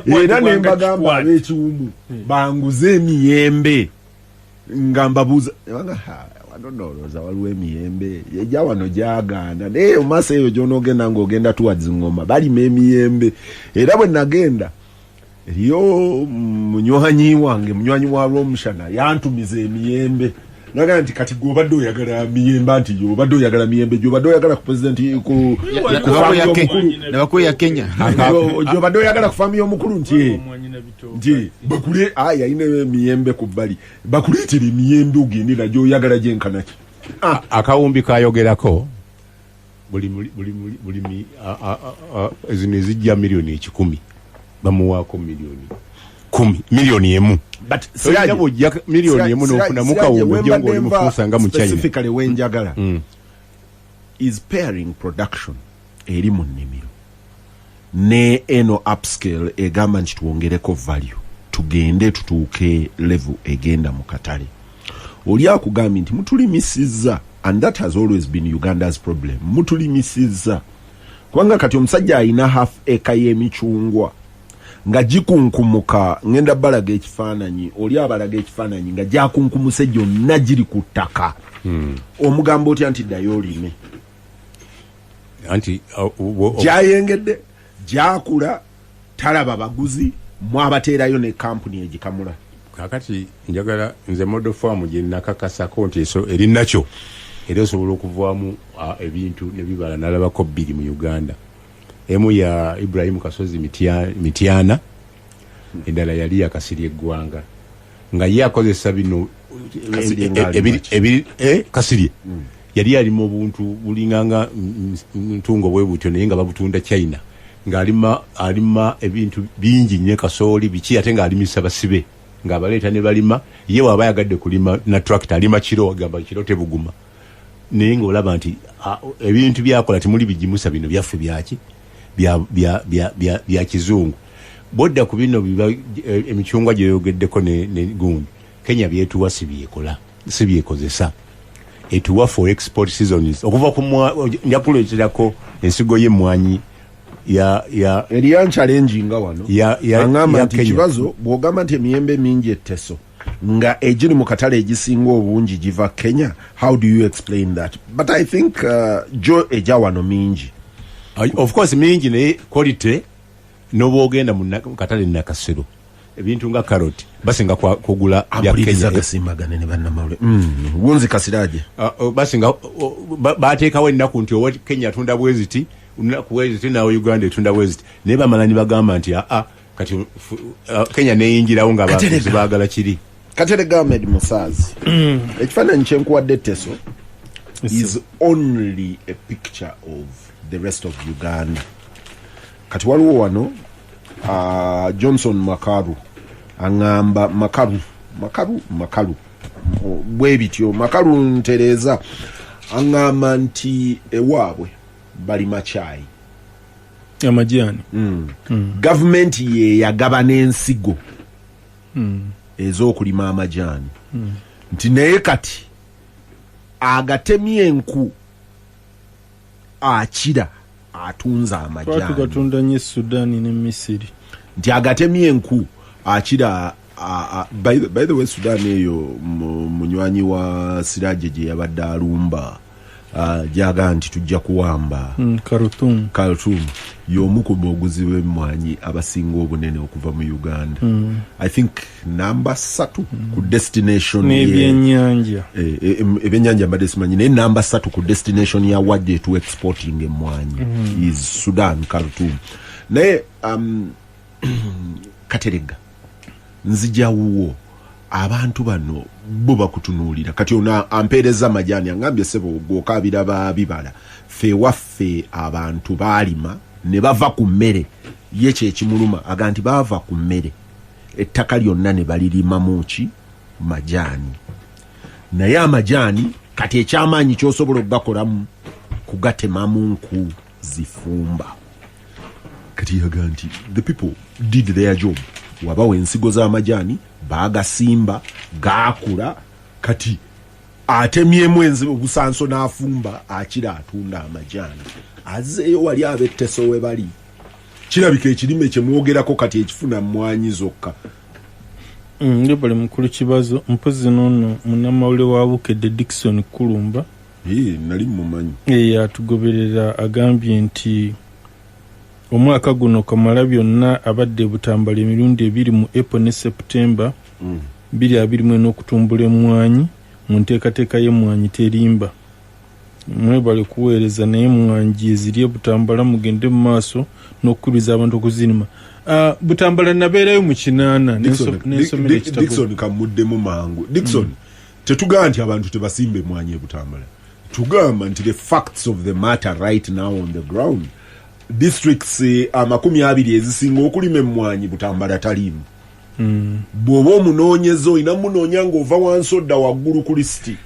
era ne mbagamba ab'Ekiwumu banguze emiyembe nga mbabuuza wanonowolooza waliwo emiyembe ejja wano gyagaana naye omaaso eyo gy'onoogenda ng'ogenda towards Ngoma balima emiyembe era bwe nagenda eriyo munywanyi wange munywanyi wa Lwomushana yantumiza emiyembe naga nti kati gobadde oyagala miyembe anti gobadde oyagala miyembe gobadde oyagala ku president ku ya Kenya gobadde oyagala ku family omukulu nti bakule yayina emiyembe ku bbali bakuleetera emiyembe ogende nagyo oyagala gyenkanaki akawumbi kayogerako buli zino ezijja miliyoni 10 bamuwaako miliyoni emu miliyoni emu n'ofunamu kawumbi ojja ng'oli mufuusanga mu China specifically wenjagala is pairing production eri mu nnimiro ne eno upscale egamba nti tuwongereko value tugende tutuuke level egenda mu katale oli akugambye nti mutulimisizza and that has always been Uganda's problem mutulimisizza kubanga kati omusajja alina half acre y'emicungwa nga gikunkumuka ngenda balaga ekifaananyi oli abalaga ekifaananyi nga gyakunkumuse gyonna giri ku ttaka omugambo otya nti ddayo olime anti gyayengedde gyakula talaba baguzi mwabateerayo ne kampuni egikamula kakati njagala nze model farm gye nakakasako nti eri nakyo era osobola okuvaamu ebintu ne bibala nalabako 2 mu Uganda emu ya Ibrahim Kasozi Mityana endala yali yakasiri eggwanga nga ye akozesa bino kasiri yali alimu obuntu bulinganga ntungo bwe butyo naye nga babutunda China nga alima ebintu bingi nnyo kasooli biki ate nga alimisa basibe nga abaleeta ne balima ye waba yagadde kulima na tractor alima kiro agamba kiro tebuguma naye ng'olaba nti ebintu byakola temuli bigimusa bino byaffe byaki bya kizungu bodda ku bino emicungwa gyeyogeddeko ne gundi Kenya byetuwa sibyekozesa etuwa for export seasons okuva ku njakuleeterako ensigo y'emmwanyi eriya challenge nga wano angamba nti kibazo bw'ogamba nti emiyembe mingi etteso nga egiri mu katale egisinga obungi giva Kenya how do you explain that but I think jo eja wano mingi of course mingi naye quality noba ogenda mu katale nakasero ebintu nga carrot basinga kugula bya Kenya gasimagane ne bannamawule wunzi kasiraje basinga bateekawo ennaku nti owa Kenya tunda bweziti kuweziti nawe Uganda etunda bweziti naye bamalani bagamba nti kati Kenya neyingirawo nga abaguzi baagala kiri Katere Gamed Musazi ekifaananyi kyenkuwadde Teso is only a picture of the rest of Uganda kati waliwo wano Johnson Makaru angamba Makaru bwe bityo Makaru ntereza aŋŋamba nti ewaabwe bali machayi amajani gavumenti ye yagaba n'ensigo ez'okulima amajani nti naye kati agatemye enku akira atunza amajani tugatunda nnyo Sudani ne Misiri nti agatemye enku akira by the way Sudani eyo munywanyi wa Siraje gye yabadde alumba jaga nti tujja kuwamba Khartoum y'omu ku boguzi b'emmwanyi abasinga obunene okuva mu Uganda I think number 3 ku destination n'ebyennyanja ebyennyanja mbadde simanyi naye number 3 ku destination ya wadde to exporting emmwanyi is Sudan Khartoum naye Katerega nzijawo abantu bano bo bakutunuulira kati ona ampeereza amajani angambye sebo gwokabira babibala fe waffe abantu baalima ne bava ku mmere ye kyekimuluma aganti bava ku mmere ettaka lyonna ne balirimamu ki majani naye amajani kati ekyamaanyi kyosobola okugakolamu kugatemamu nku zifumba kati aganti the people did their job wabawe ensigo z'amajani bagasimba gaakula kati atemyemu enzibu obusanso n'afumba akira atunda amajani azeeyo wali abetteso we bali kirabika ekirime kye mwogerako kati ekifuna mmwanyi zokka ndio bali mukulu kibazo mpozi nono munamawule wa Bukedde Dickson Kulumba nali mumanyi atugoberera agambye nti omwaka guno kamala byonna abadde butambala emirundi 2 mu April ne September 2021 n'okutumbula emmwanyi mu nteekateeka y'emmwanyi terimba mwebale kuweereza naye emmwanyi eziri butambala mugende mu maaso n'okukkiriza abantu okuzinima butambala nabeerayo mu 8 Dickson kamuddemu mangu Dickson tetugamba nti abantu tebasimba emmwanyi e Butambala tugamba nti the facts of the matter right now on the ground districts 20 ezisinga okulima emmwanyi Butambala talimu bw'oba omunoonyeza olina munoonya ng'ova wansi odda waggulu ku lisiti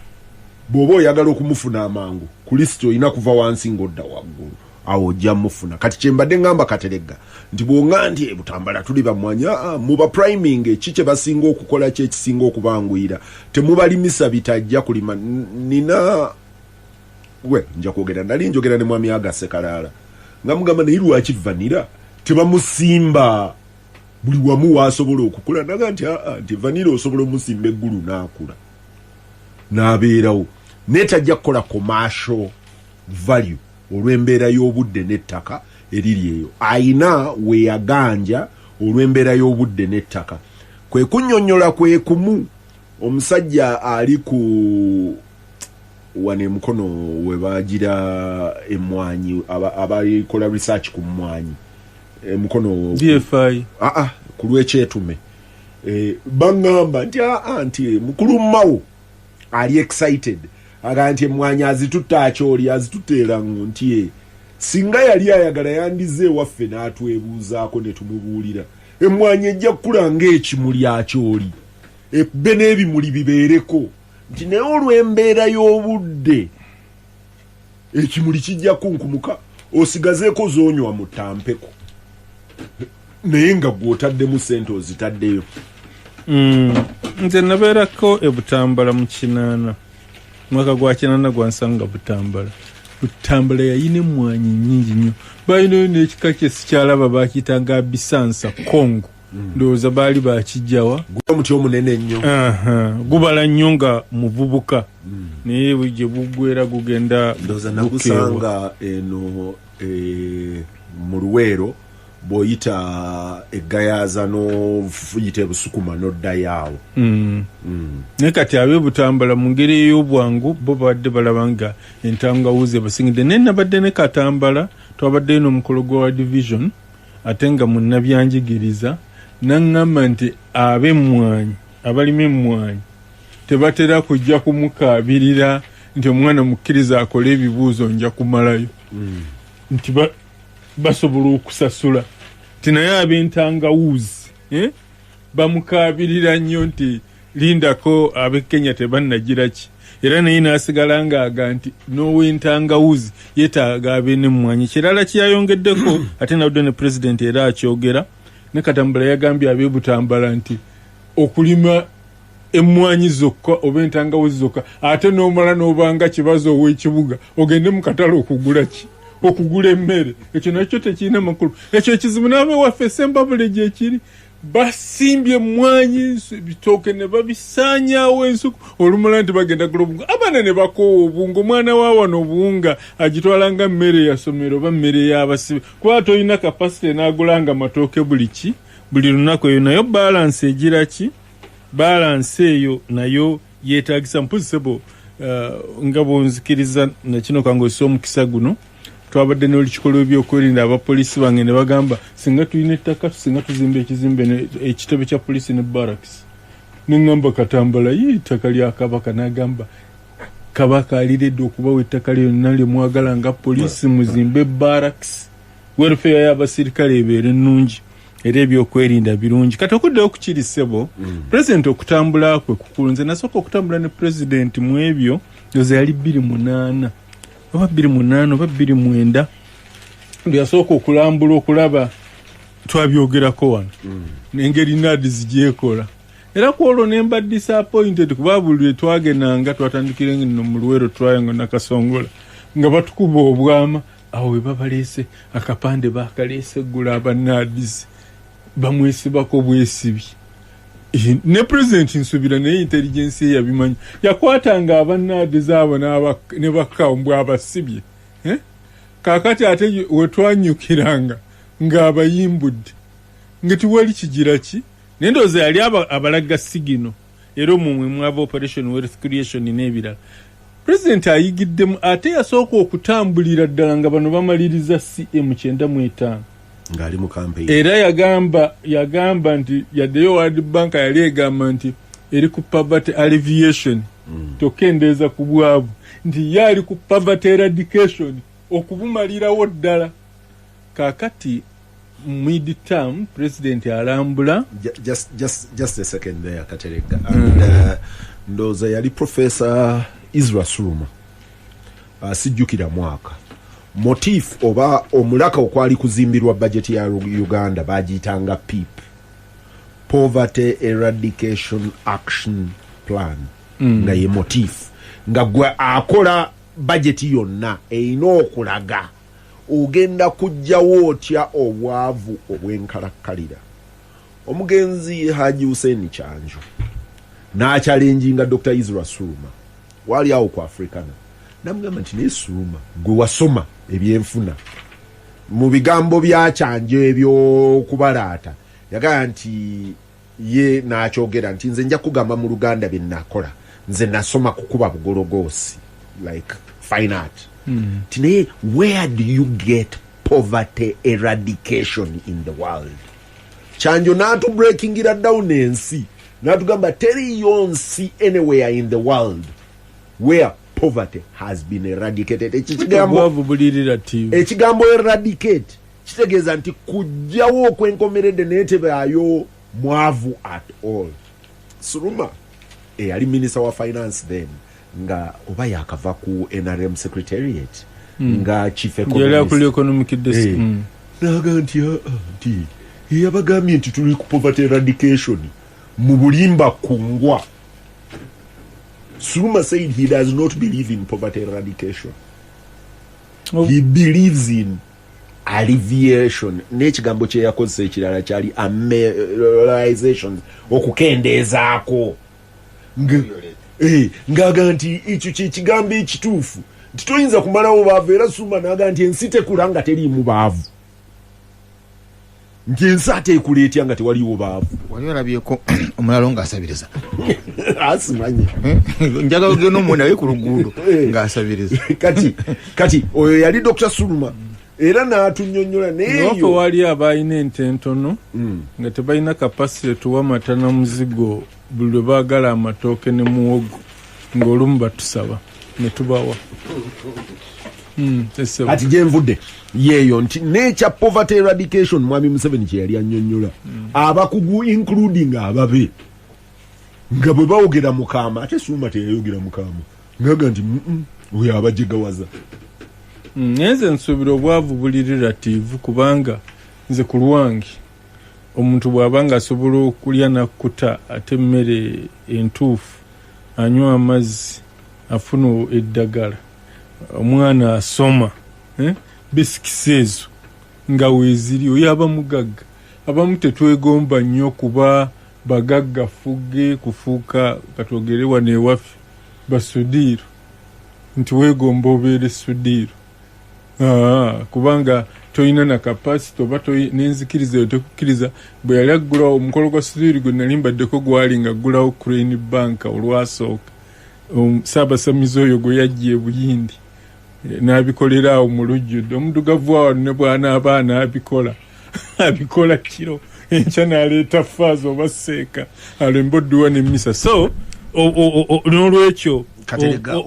bw'oba oyagala okumufuna amangu ku lisiti olina kuva wansi ng'odda waggulu awo ojja mufuna kati kyembadde ngamba Katerega nti bw'onga nti Butambala tuli bamwanyi muba priming ki kye basinga okukola ki ekisinga okubanguyira temubalimisa bitajja kulima nina nja kwogera nali njogera ne mwami Agase Kalala nga mugamba naye lwaki vanira tebamusimba buli wamu wasobola okukula naga nti vanira osobola omusimba eggulu n'akula n'abeerawo netajja kukola commercial value olw'embeera y'obudde n'ettaka eriri eyo ayina weyaganja olw'embeera y'obudde n'ettaka kwe kunnyonnyola kwe kumu omusajja ali ku wane mukono we bagira emmwanyi abalikola research ku mmwanyi mukono DFI ku lw'ekyetume bangamba nti mukulu mmawo ali excited aga nti emmwanyi azitutta akyoli azituteera nti singa yali ayagala yandize waffe n'atwebuuzaako ne tumubuulira emmwanyi ejja kukula ng'ekimuli akyoli ebbe n'ebimuli bibeereko nti naye olw'embeera y'obudde ekimuli kijja kunkumuka osigazeeko zoonywa mu tampeko naye nga gw'otaddemu sente ozitaddeyo nze nabeerako e Butambala mu 8 mwaka gwa 8 gwansanga Butambala yayina emmwanyi nnyingi nnyo balinayo n'ekika kye sikyalaba baakiyitanga bisansa Kongo ndowooza baali bakijjawa omuti omunene nnyo gubala nnyo nga muvubuka naye bwe bugwera gugenda ndowooza nagusanga eno mu Luweero bw'oyita eggayaza n'oyita ebusukuma n'oddayo awo naye kati ab'e Butambala mu ngeri ey'obwangu bo babadde balaba nga entangawuzi basingidde naye nabadde ne Katambala twabaddeyo n'omukolo gwa division ate nga munnabyanjigiriza naŋŋamba nti ab'emmwanyi abalima emmwanyi tebatera kujja kumukaabirira nti omwana mukkiriza akole ebibuuzo nja kumalayo nti basobola okusasula ti naye ab'entangawuzi bamukaabirira nnyo nti lindako abe Kenya tebannagira ki era naye nasigala ng'aga nti n'owentangawuzi yeetaaga abe n'emmwanyi. Kirala kyayongeddeko ate nawudde ne president era akyogera ne Katambala yagambye ab'e Butambala nti okulima emmwanyi zokka oba entangawuzi zokka ate n'omala n'obanga kibazo ow'ekibuga ogende mu katale okugula emmere, ekyo nakyo tekirina makulu. Ekyo ekizibu n'abe waffe Sembabule gyekiri basimbye emmwanyi bitooke ne babisaanyaawo ensuku olumala nti bagenda gula obunga abaana ne bakoowa obunga omwana wa wano obuwunga agitwala nga mmere ya ssomero oba mmere y'abasibe kuba tolina kapasite n'agulanga matooke buli lunaku. Eyo nayo balansi egira ki balansi eyo nayo yeetagisa mpuzisebo nga bwonzikiriza nakino kangosa omukisa guno twabadde n'olukikolwa ebyokwerinda abapoliisi bange ne bagamba singa tulina ettaka singa tuzimba ekizimbe ekitebe kya poliisi ne barracks. Neŋŋamba Katambala ettaka lya Kabaka n'agamba Kabaka aliredde okubawa ettaka lyonna lye mwagala nga poliisi muzimbe barracks welfare y'abasirikale ebeere ennungi era ebyokwerinda birungi. Kati okuddeyo ku kiri ssebo president okutambula kwe kukulu. Nze nasooka okutambula ne president mu ebyo yoze yali 28 oba 28 oba 29 yasooka okulambula okulaba twabyogerako wano n'engeri NAD zigyekola era ku olwo ne mba disappointed kuba buli twagendanga twatandikire nno mu Luwero Triangle Nakasongola nga batukuba obwama awo we babaleese akapande bakaleese eggula aba NADs bamwesibako bwesibi. Ne president nsubira naye intelligence ye yabimanyi yakwatanga aba NADs abo ne bakambwe abasibye kakati ate wetwanyukiranga ng'abayimbudde nga tiwali kigira ki nendoza yali abalaga sigino era omumwe mwava operation wealth creation n'ebirala. President ayigiddemu ate yasooka okutambulira ddala nga bano bamaliriza CM 95 ng'ali mu campaign era yagamba nti yaddeyo World Bank yali egamba nti eri ku poverty alleviation tokendeeza ku bwavu nti yali ku poverty eradication okubumalirawo ddala. Kakati mid-term president alambula just a second there Katerega and ndoza yali Professor Ezra Suluma sijjukira mwaka motif oba omulaka okwali kuzimbirwa budget ya Uganda bagiyitanga PEAP, Poverty Eradication Action Plan nga ye motif nga gwe akola budget yonna eyina okulaga ogenda kujjawo otya obwavu obwenkalakkalira. Omugenzi Haji Hussein Kyanjo n'akyalenjinga Dr. Ezra Suluma wali awo ku Africana namugamba nti naye Suluma gwe wasoma ebyenfuna mu bigambo bya Kyanjo ebyokubalaata yagamba nti ye n'akyogera nti nze nja kugamba mu Luganda bye nakola nze nasoma kukuba bugologosi like fine art. Today, where do you get poverty eradication in the world? Kyanjo natu breaking it down ensi natugamba teri yonsi anywhere in the world where poverty has been eradicated. Ekigambo eradicate kitegeeza nti kujjawo okwenkomeredde n'etebaayo mwavu at all. Suluma yali minister wa finance then nga oba yakava ku NRM secretariat nga chief economic naga nti yabagambye nti tuli ku poverty eradication mu bulimba kungwa. Suluma said he does not believe in poverty eradication. He believes in alleviation. N'ekigambo kye yakozesa ekirala kyali ameliorations okukendeezaako ngaga nti ekyo kyekigambo ekituufu nti toyinza kumalawo baavu era Suluma naga nti ensi tekulanga teriimu baavu nti ensi ate ekuleetya nga tewaliwo baavu. Wali olabyeko omulalo ng'asabiriza asimanyi njaga ogenda omwenda we ku luguudo ng'asabiriza kati oyo yali Dr. Suluma era n'atunnyonnyola neyo wali abalina ente entono nga tebalina kapasite tuwa mata na muzigo buli lwe baagala amatooke ne muwogo ng'olumu batusaba ne tubawa. Kati gyenvudde yeeyo nti n'ekya poverty eradication mwami Museveni kye yali annyonnyola abakugu including ababe nga bwe bawogera Mukama ate Suma teyayogera Mukama ngaga nti oyo abajegawaza. Nze nsuubira obwavu buli relative kubanga nze ku lwange omuntu bw'abanga asobola okulya nakkuta ate emmere entuufu anywa amazzi afuna eddagala omwana asoma bisikisi ezo nga weeziri oyo aba mugagga. Abamu tetwegomba nnyo kuba bagagga fuge kufuuka katwogere wano ewaffe basudiiro nti weegomba obeere sudiiro kubanga toyina na kapasite oba n'enzikiriza yo tekukkiriza. Bwe yali aggulawo omukolo gwa sudiiro gwe nali mbaddeko gwali nga aggulawo Crane Bank olwasooka Ssaabasamizi oyo gwe yajja e Buyindi n'abikolera awo mu lujjudde omudugavu awo ne bw'anaaba n'abikola abikola kiro enkya n'aleeta faaza oba seeka alemba odduwa n'emmisa. So n'olwekyo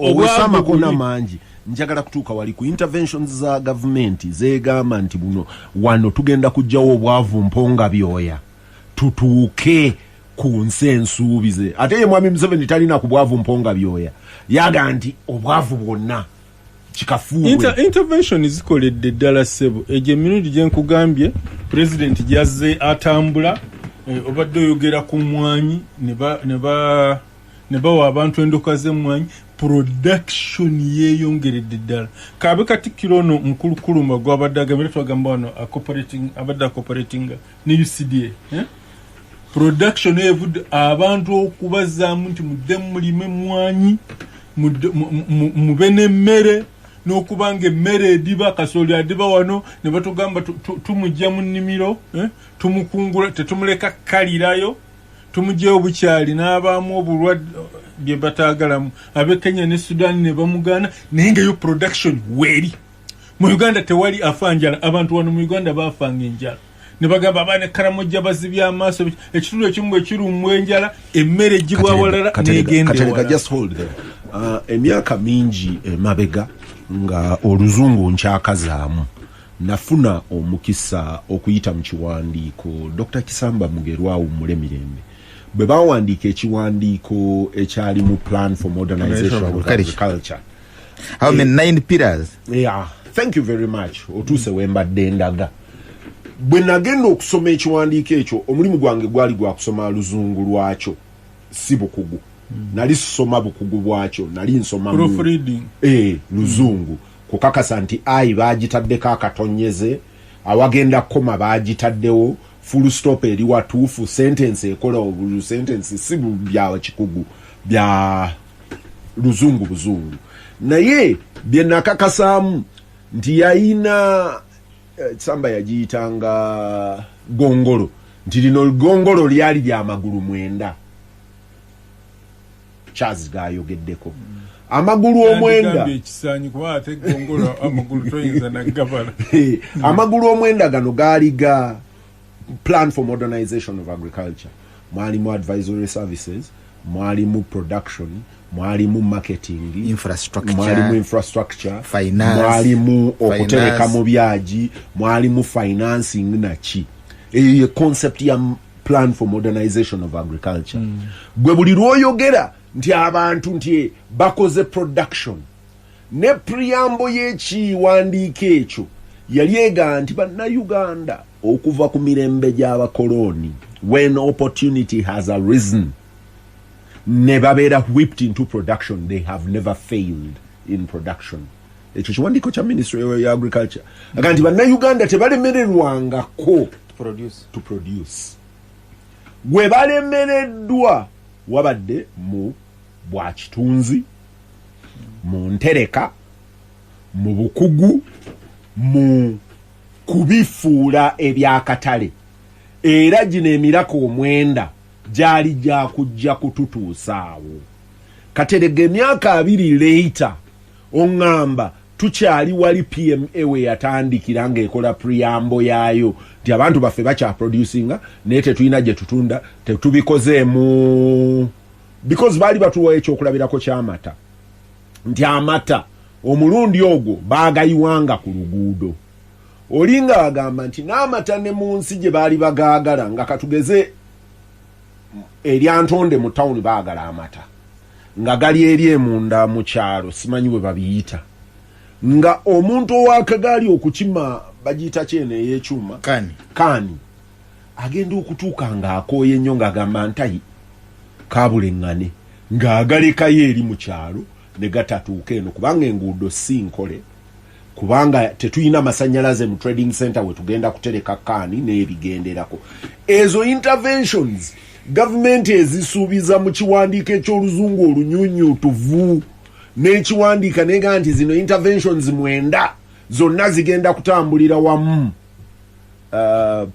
owesa amakona mangi njagala kutuuka wali ku interventions za gavumenti zeegamba nti buno wano tugenda kujjawo obwavu mponga byoya tutuuke ku nsi ensuubize. Ate ye mwami Museveni talina ku bwavu mponga byoya yaga nti obwavu bwonna kikafuuwe. Intervention zikoledde ddala ssebo egyo emirundi gye nkugambye pulezidenti gyazze atambula obadde oyogera ku mmwanyi ne bawa abantu endoka z'emmwanyi production yeeyongeredde ddala. Kaabe Katikkiro ono Nkulukuluma gw'abadde agambye twagamba wano abadde cooperating ne UCDA production evudde abantu okubazaamu nti mudde mulime emmwanyi mube n'emmere n'okubanga emmere ediba kasooli adiba wano ne batugamba tumujja mu nnimiro tumukungula tetumuleka kalirayo tumujjeyo bukyali n'abaamu obulwadde bye bataagalamu. Ab'e Kenya ne Sudan ne bamugaana naye ngayo production weeri. Mu Uganda tewali afa njala, abantu wano mu Uganda baafanga enjala ne bagamba abaana Karamoja bazibya amaaso ekitundu ekimu bwe kirumbwa enjala emmere gibwa awalala n'egenda ewalala. Just hold there. Emyaka mingi mabega nga oluzungu nkyakazaamu nafuna omukisa okuyita mu kiwandiiko Dr. Kisamba Mugerwawo Mulemirembe bwe bawandiika ekiwandiiko ekyali mu plan for modernization of agriculture. How many 9 pillars? Yeah, thank you very much. Otuuse wembadde ndaga. Bwe nagenda okusoma ekiwandiiko ekyo omulimu gwange gwali gwa kusoma luzungu lwakyo si bukugu. Nali soma bukugu bwakyo nali nsoma proofreading luzungu kukakasa nti ai bagitaddeko akatonyeze awagenda koma bagitaddewo full stop eri watuufu sentence ekola obulu sentence si bya kikugu bya luzungu buzungu naye bye nakakasamu nti yayina Samba yagiyitanga gongolo nti lino gongolo lyali lya magulu 9 Charles gayogeddeko amagulu omwenda ekisanyi kuba ate gongolo amagulu toyinza nagabala amagulu omwenda gano gaali ga plan for modernization of agriculture. Mwalimu advisory services, mwalimu production, mwalimu marketing, mwalimu infrastructure, finance, mwalimu okutereka mu byaji, mwalimu financing nachi. Eyo concept ya plan for modernization of agriculture. Gwe buli lwoyogera nti abantu nti bakoze production ne preamble y'ekiwandiiko ekyo yali ega nti bannayuganda okuva ku mirembe gy'abakoloni when opportunity has arisen ne babeera whipped into production, they have never failed in production. Ekyo kiwandiiko kya ministry ya agriculture aga nti bannayuganda tebalemererwangako to produce. Gwe balemereddwa wabadde mu bwakitunzi, mu ntereka, mu bukugu, mu kubifuula ebyakatale. Era gino emirako omwenda gyali gya kujja kututuusaawo. Katerega emyaka 2 later oŋŋamba tukyali wali PMA we yatandikira ng'ekola preamble yaayo nti abantu baffe bakya producinga naye tetulina gye tutunda tetubikozeemu because baali batuwa ekyokulabirako ky'amata nti amata omulundi ogwo baagayiwanga ku luguudo. Olinga bagamba nti n'amata ne mu nsi gye baali bagaagala nga katugeze eryantonde mu town baagala amata nga gali eri emunda mu kyalo simanyi bwe babiyita nga omuntu ow'akagaali okukima bagiyita kyene ey'ekyuma kaani agenda okutuuka ng'akooye nnyo ng'agamba ntayi kaabulengane ng'agalekayo eri mu kyalo ne gatatuuka eno kubanga enguudo si nkole kubanga tetuyina masanyalaze mu trading center we tugenda kutereka kaani n'ebigenderako ezo interventions government ezisuubiza mu kiwandiiko eky'oluzungu olunyunyutuvu n'ekiwandiika nega nti zino interventions 9 zonna zigenda kutambulira wamu.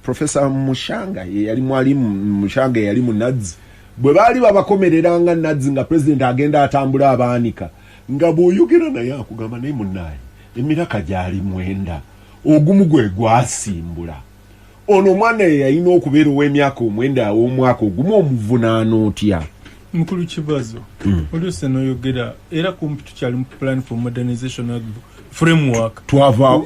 Professor Mushanga yali mwalimu Mushanga yali mu NADS bwe baali babakomereranga NADS nga president agenda atambula abaanika nga bw'oyogera naye akugamba naye munnaye emiraka gyali 9 ogumu gwe gwasimbula ono mwana yalina okubeera ow'emyaka 9 ow'omwaka ogumu omuvunaano otya mukulu kibazo oluusi n'oyogera era kumpi tukyali mu plan for modernization framework twavaawo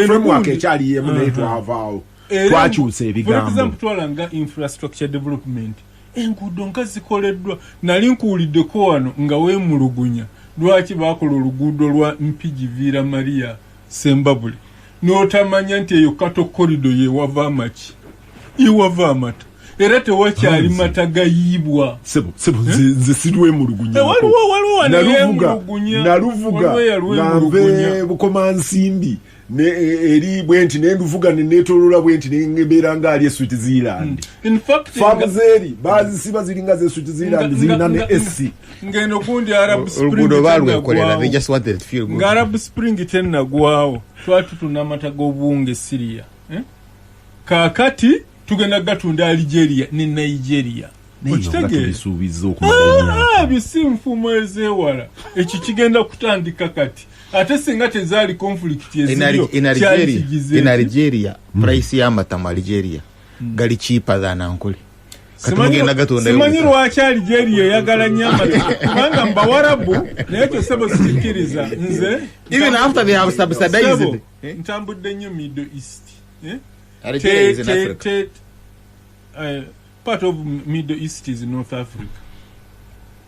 framework ekyali yemu naye twavaawo twakyusa ebigambo for example twalanga infrastructure development enguudo nga zikoleddwa nali nkuwuliddeko wano nga weemulugunya lwaki baakola oluguudo lwa Mpijiviira Maria Sembabule n'otamanya nti eyo kato korido yewava amaki iwava amata era tewakyali mata gayiibwa sebo nze sirwemulugunya naluvuga nave bukomansimbi eri bwenti nenduvuga nenetolola bwenti nembeera nga ali Switzerland in fact fabzeri bazisiba ziringa ze Switzerland zirina ne SC ngeno gundi Arab Spring they just wanted to feel good Arab Spring tena gwao twatutuna mata gobunge Syria kakati tugenda gatunda Algeria ne Nigeria okitegeeza okumanya bisimfumo ezewala ekyo kigenda kutandika kati ate singa tezaali conflict in Algeria price ya mata mu Algeria gali cheaper than Ankole simanyi lwaki Algeria yagala nyamata kubanga mbawarabu naye tosebo sikiriza nze even after they have subsidized ntambudde nnyo Middle East Algeria is in Africa part of Middle East is North Africa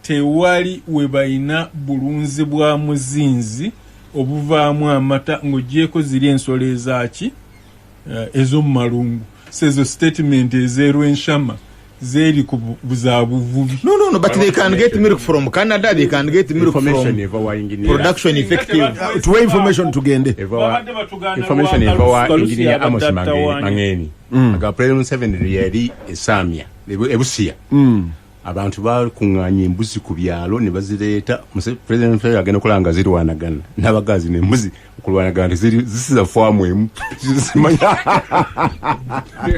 tewali webayina bulunzi bwa muzinzi obuvaamu amata ng'ogyeko ziri ensolo ezaaki ez'omumalungu sezo statement ez'erwenshama zeri ku buzaabuvubi no but they can get milk from Canada they can get milk from production effective tuwe information tugende information eva wa engineer Amos Mangeni aga president 7 yali esamya ebusia abantu bakunganya embuzi ku byalo ne bazireeta president Faye agenda kulanga ziri wanagana n'abagazi n'embuzi kulwanagana zisiza famu emu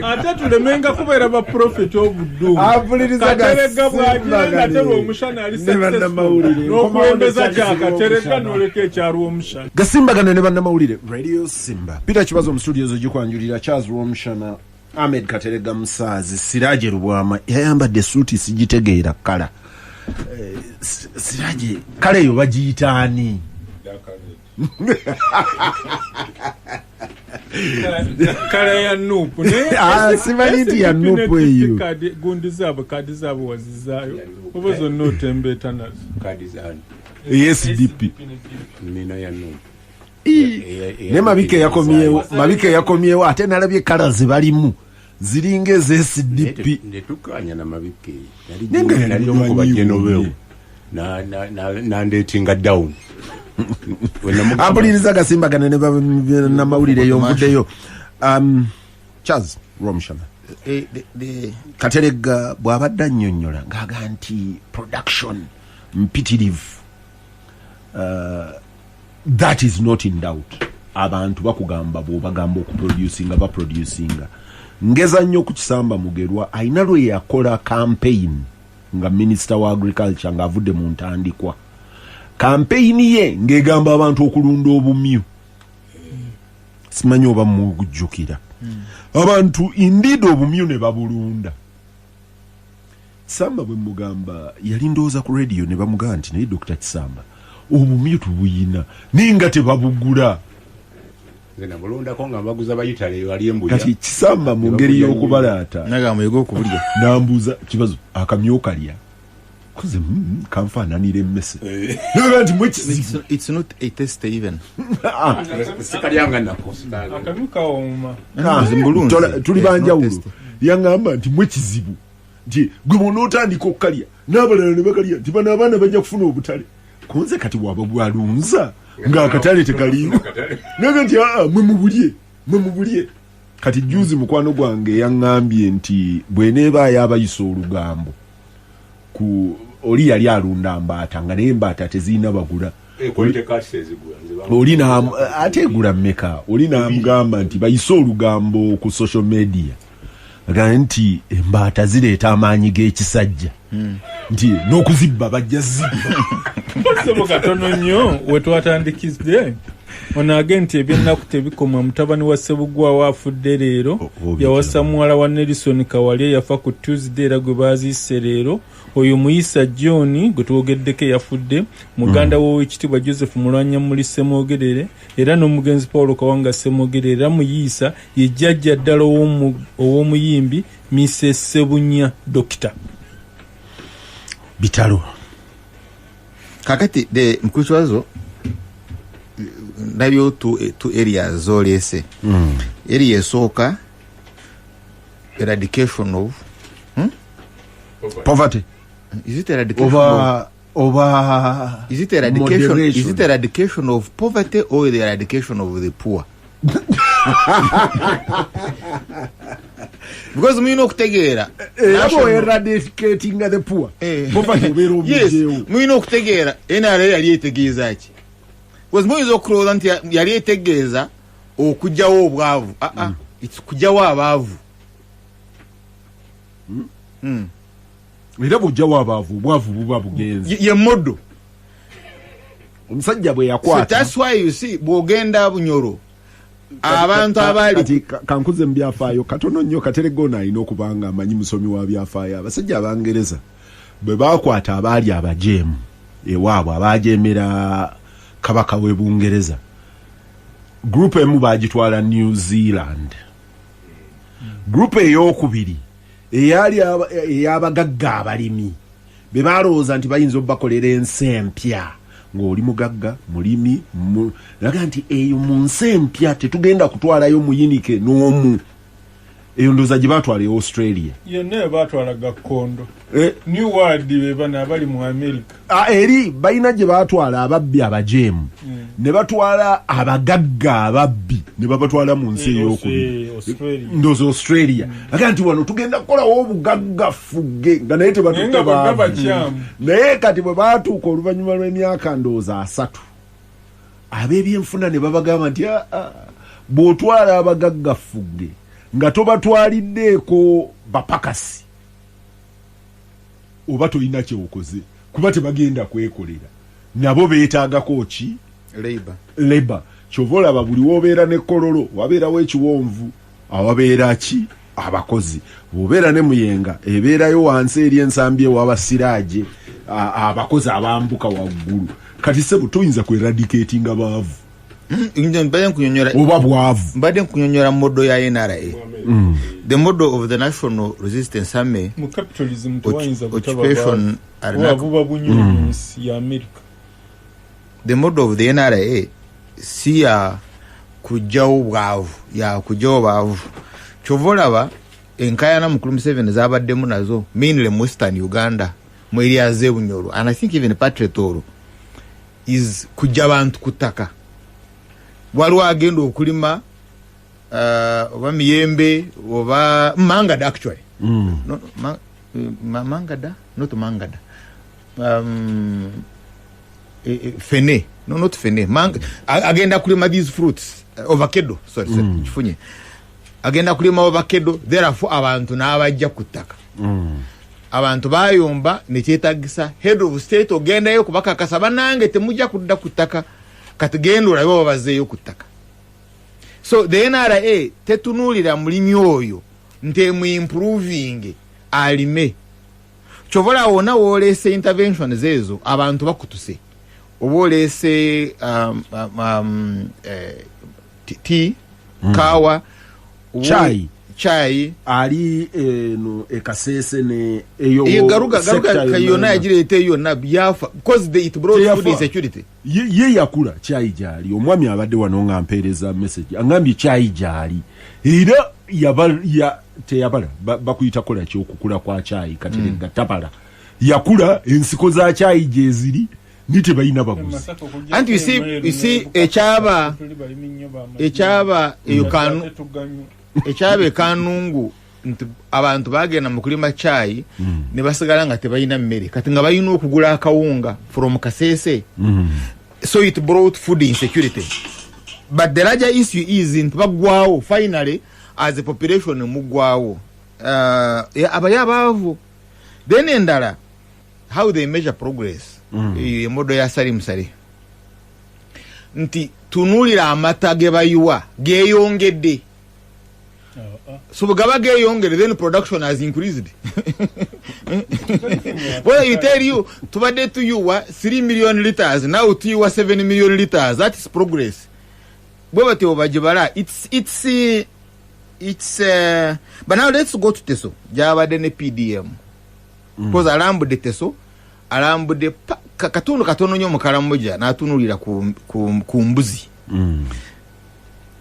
ate tulemenga kubeera ba prophet obuddu avuliriza katerega bwagenda tero omushana ali successful n'okwembeza kyakaterega n'oleka ekyalo omushana gasimbagana ne bannamawulire Radio Simba Peter Kibazo mu studio zo gikwanjulira Charles Romshana Ahmed Katerega Musazi Siraje Rubwama yayambadde suuti sigitegeera kala Siraje kale yo bagiyitaani kale ya nupu ne simaniti ya nupu eyo gundi zabo kadi zabo wazizaayo obozo notembeta nazo kadi zani SDP nina ya nupu ne mabike yakomyewo ate nalabye kala zibalimu ziringa eze SDP ndetukanya na mabike nali omukuba genobewo na ndetinga down ampuliriza gasimbagana ne bannamawulire yonvuddeyo Charles Romshana Katerega bw'abadde annyonnyola ng'aga nti production mpitirivu that is not in doubt abantu bakugamba bw'obagamba okuproducinga baproducinga ngeza nnyo ku Kisamba Mugerwa ayina lwe yakola campaign nga minister wa agriculture ng'avudde mu ntandikwa campaign ye ng'egamba abantu okulunda obumyu simanyi oba mugujjukira abantu indeed obumyu ne babulunda Kisamba bwe mugamba yali ndowooza ku radio ne bamugamba nti naye Dr. Kisamba obumyu tubuyina ninga tebabugula nzena mulondako nga mbaguza bayitale wali embuya kati kisamba mu ngeri y'okubalaata naga muyego okubulya nambuuza kibazo akamyoka lya koze kanfaananira emmese naga nti mwekizibu it's not a test even sikalyanga nako akamyuka woma tuli banjawulo yaŋŋamba nti mwekizibu nti gwe bona otandika okukalya n'abalala ne bakalya nti bano abaana bajja kufuna obutale konze kati waba bwalunza ng'akatale tekaliiwo naga nti mwe mubulye kati juzi mukwano gwange yaŋŋambye nti bw'eneebaayo abayisa olugambo ku oli yali alunda mbaata nga naye embaata tezirina bagula oli ate egula mmeka oli n'amugamba nti bayise olugambo ku social media agamba nti embaata zireeta amaanyi g'ekisajja nti n'okuzibba bajja zibba sebo katono nnyo wetwatandikidde onaage nti ebyennaku tebikoma mutabani wa Ssebugwa waafudde leero yawasa muwala wa Nelson Kawalye yafa ku Tuesday era gwe baziise leero oyo Muyisa John gwe twogeddeko yafudde muganda w'Oweekitiibwa Joseph Mulwannyammuli Ssemwogerere era n'omugenzi Paul Kawanga Ssemwogerere era Muyisa ye jjajja ddala ow'omuyimbi Mrs. Ssebunya Dokita bitalo kakati de mkuchwazo ndabyo two areas zolese area esooka eradication of poverty is it eradication over is it eradication of poverty or the eradication of the poor? Because we know kutegera eradicating the poor poverty ubero yes we know kutegera NRA yali etegeeza ki was moyo zokroza nti yali etegeeza okujjawo obwavu it's kujjawo abavu era bujjawo abavu obwavu buba bugenzi ye moddo omusajja bwe yakwata so that's why you see bwogenda Bunyoro abantu abali kankuze mbyafaayo katono nnyo kateregona alina okubanga amanyi musomi wa byafaayo abasajja abangereza bwe bakwata abaali abajeemu ewaabwe abajeemera kabaka w'e Bungereza group emu bagitwala New Zealand group ey'okubiri eyali ey'abagagga abalimi be balowooza nti bayinza obbakolera ensi empya ng'oli mugagga mulimi naga nti eyo mu nsi empya tetugenda kutwalayo muyinike n'omu eyo ndooza gye baatwala e Australia yonna baatwalaga Kondo New World be bana abali mu America eri balina gye baatwala ababbi abajeemu ne batwala abagagga ababbi ne babatwala mu nsi ey'okubiri ndooza Australia aga nti wano tugenda kukolawo obugagga fugge nga naye tebatutta naye kati bwe baatuuka oluvannyuma lw'emyaka ndooza 3 ab'ebyenfuna ne babagamba nti bw'otwala abagagga fugge nga tobatwaliddeeko bapakasi oba tolina kyewokoze kuba tebagenda kwekolera nabo beetaagako ki labor kyova olaba buli woobeera ne kololo wabeerawo ekiwonvu awabeera ki abakozi bw'obeera ne muyenga ebeerayo wansi eri ensambi ew'abasiraaje abakozi abambuka waggulu kati sebo toyinza kweradicatinga baavu oba bwavu mbadde nkunyonyola modo ya NRA the model of the National Resistance Army mu capitalism tuwayinza occupation buba bunyusi ya America the model of the NRA si ya kujjawo bwavu kyovolaba enkayana mu 7 zabaddemu nazo mainly mu Western Uganda mu area ze Bunyoro and I think even Patriotoro is kujja abantu kutaka waliwo agenda okulima oba miyembe oba mangada actually no, mangada not mangada fene no not fene agenda kulima these fruits avocado sorry kifunye agenda kulima avocado therefore abantu n'abajja kutaka abantu bayomba nekyetagisa head of state ogendayo kubakakasa banange temujja kudda kutaka katugenda olayo babazeeyo kutaka so the NRA tetunulira mulimi oyo nte mu improving alime chovola wona wolese intervention zezo abantu bakutuse obolese tea, kawa, chai ali no ekasese ne eyo garuga kayona yagirete yona byafa because they it brought food insecurity. Ye yakula chai jali omwami abadde wano nga mpereza message angambye chai jali era ya teyabala bakuyita kola kyo okukula kwa chai katerenga tabala yakula ensiko za chai jeziri nite bayina baguzi. And you see echaba eyokanu echabe kanungu abantu bagenda mu kulima chai ne basigala nga tebayina mmere kati nga bayina okugula akawunga from kasese. So it brought food insecurity. But the larger issue is in bagwawo finally as a population mugwawo abayabavu. Then endala how they measure progress modo ya Salim Sari nti tunulira amata gebayuwa geyongedde. So gaba geyongedde then production has increased. Well, you tell you tubadde to you 3 million liters now to you 7 million liters. That is progress. Bwebate obajibala it's but now let's go to Teso jabadde ne PDM because alambu de Teso alambu de katundu katono nyo mukala mmoja na atunulira ku mbuzi.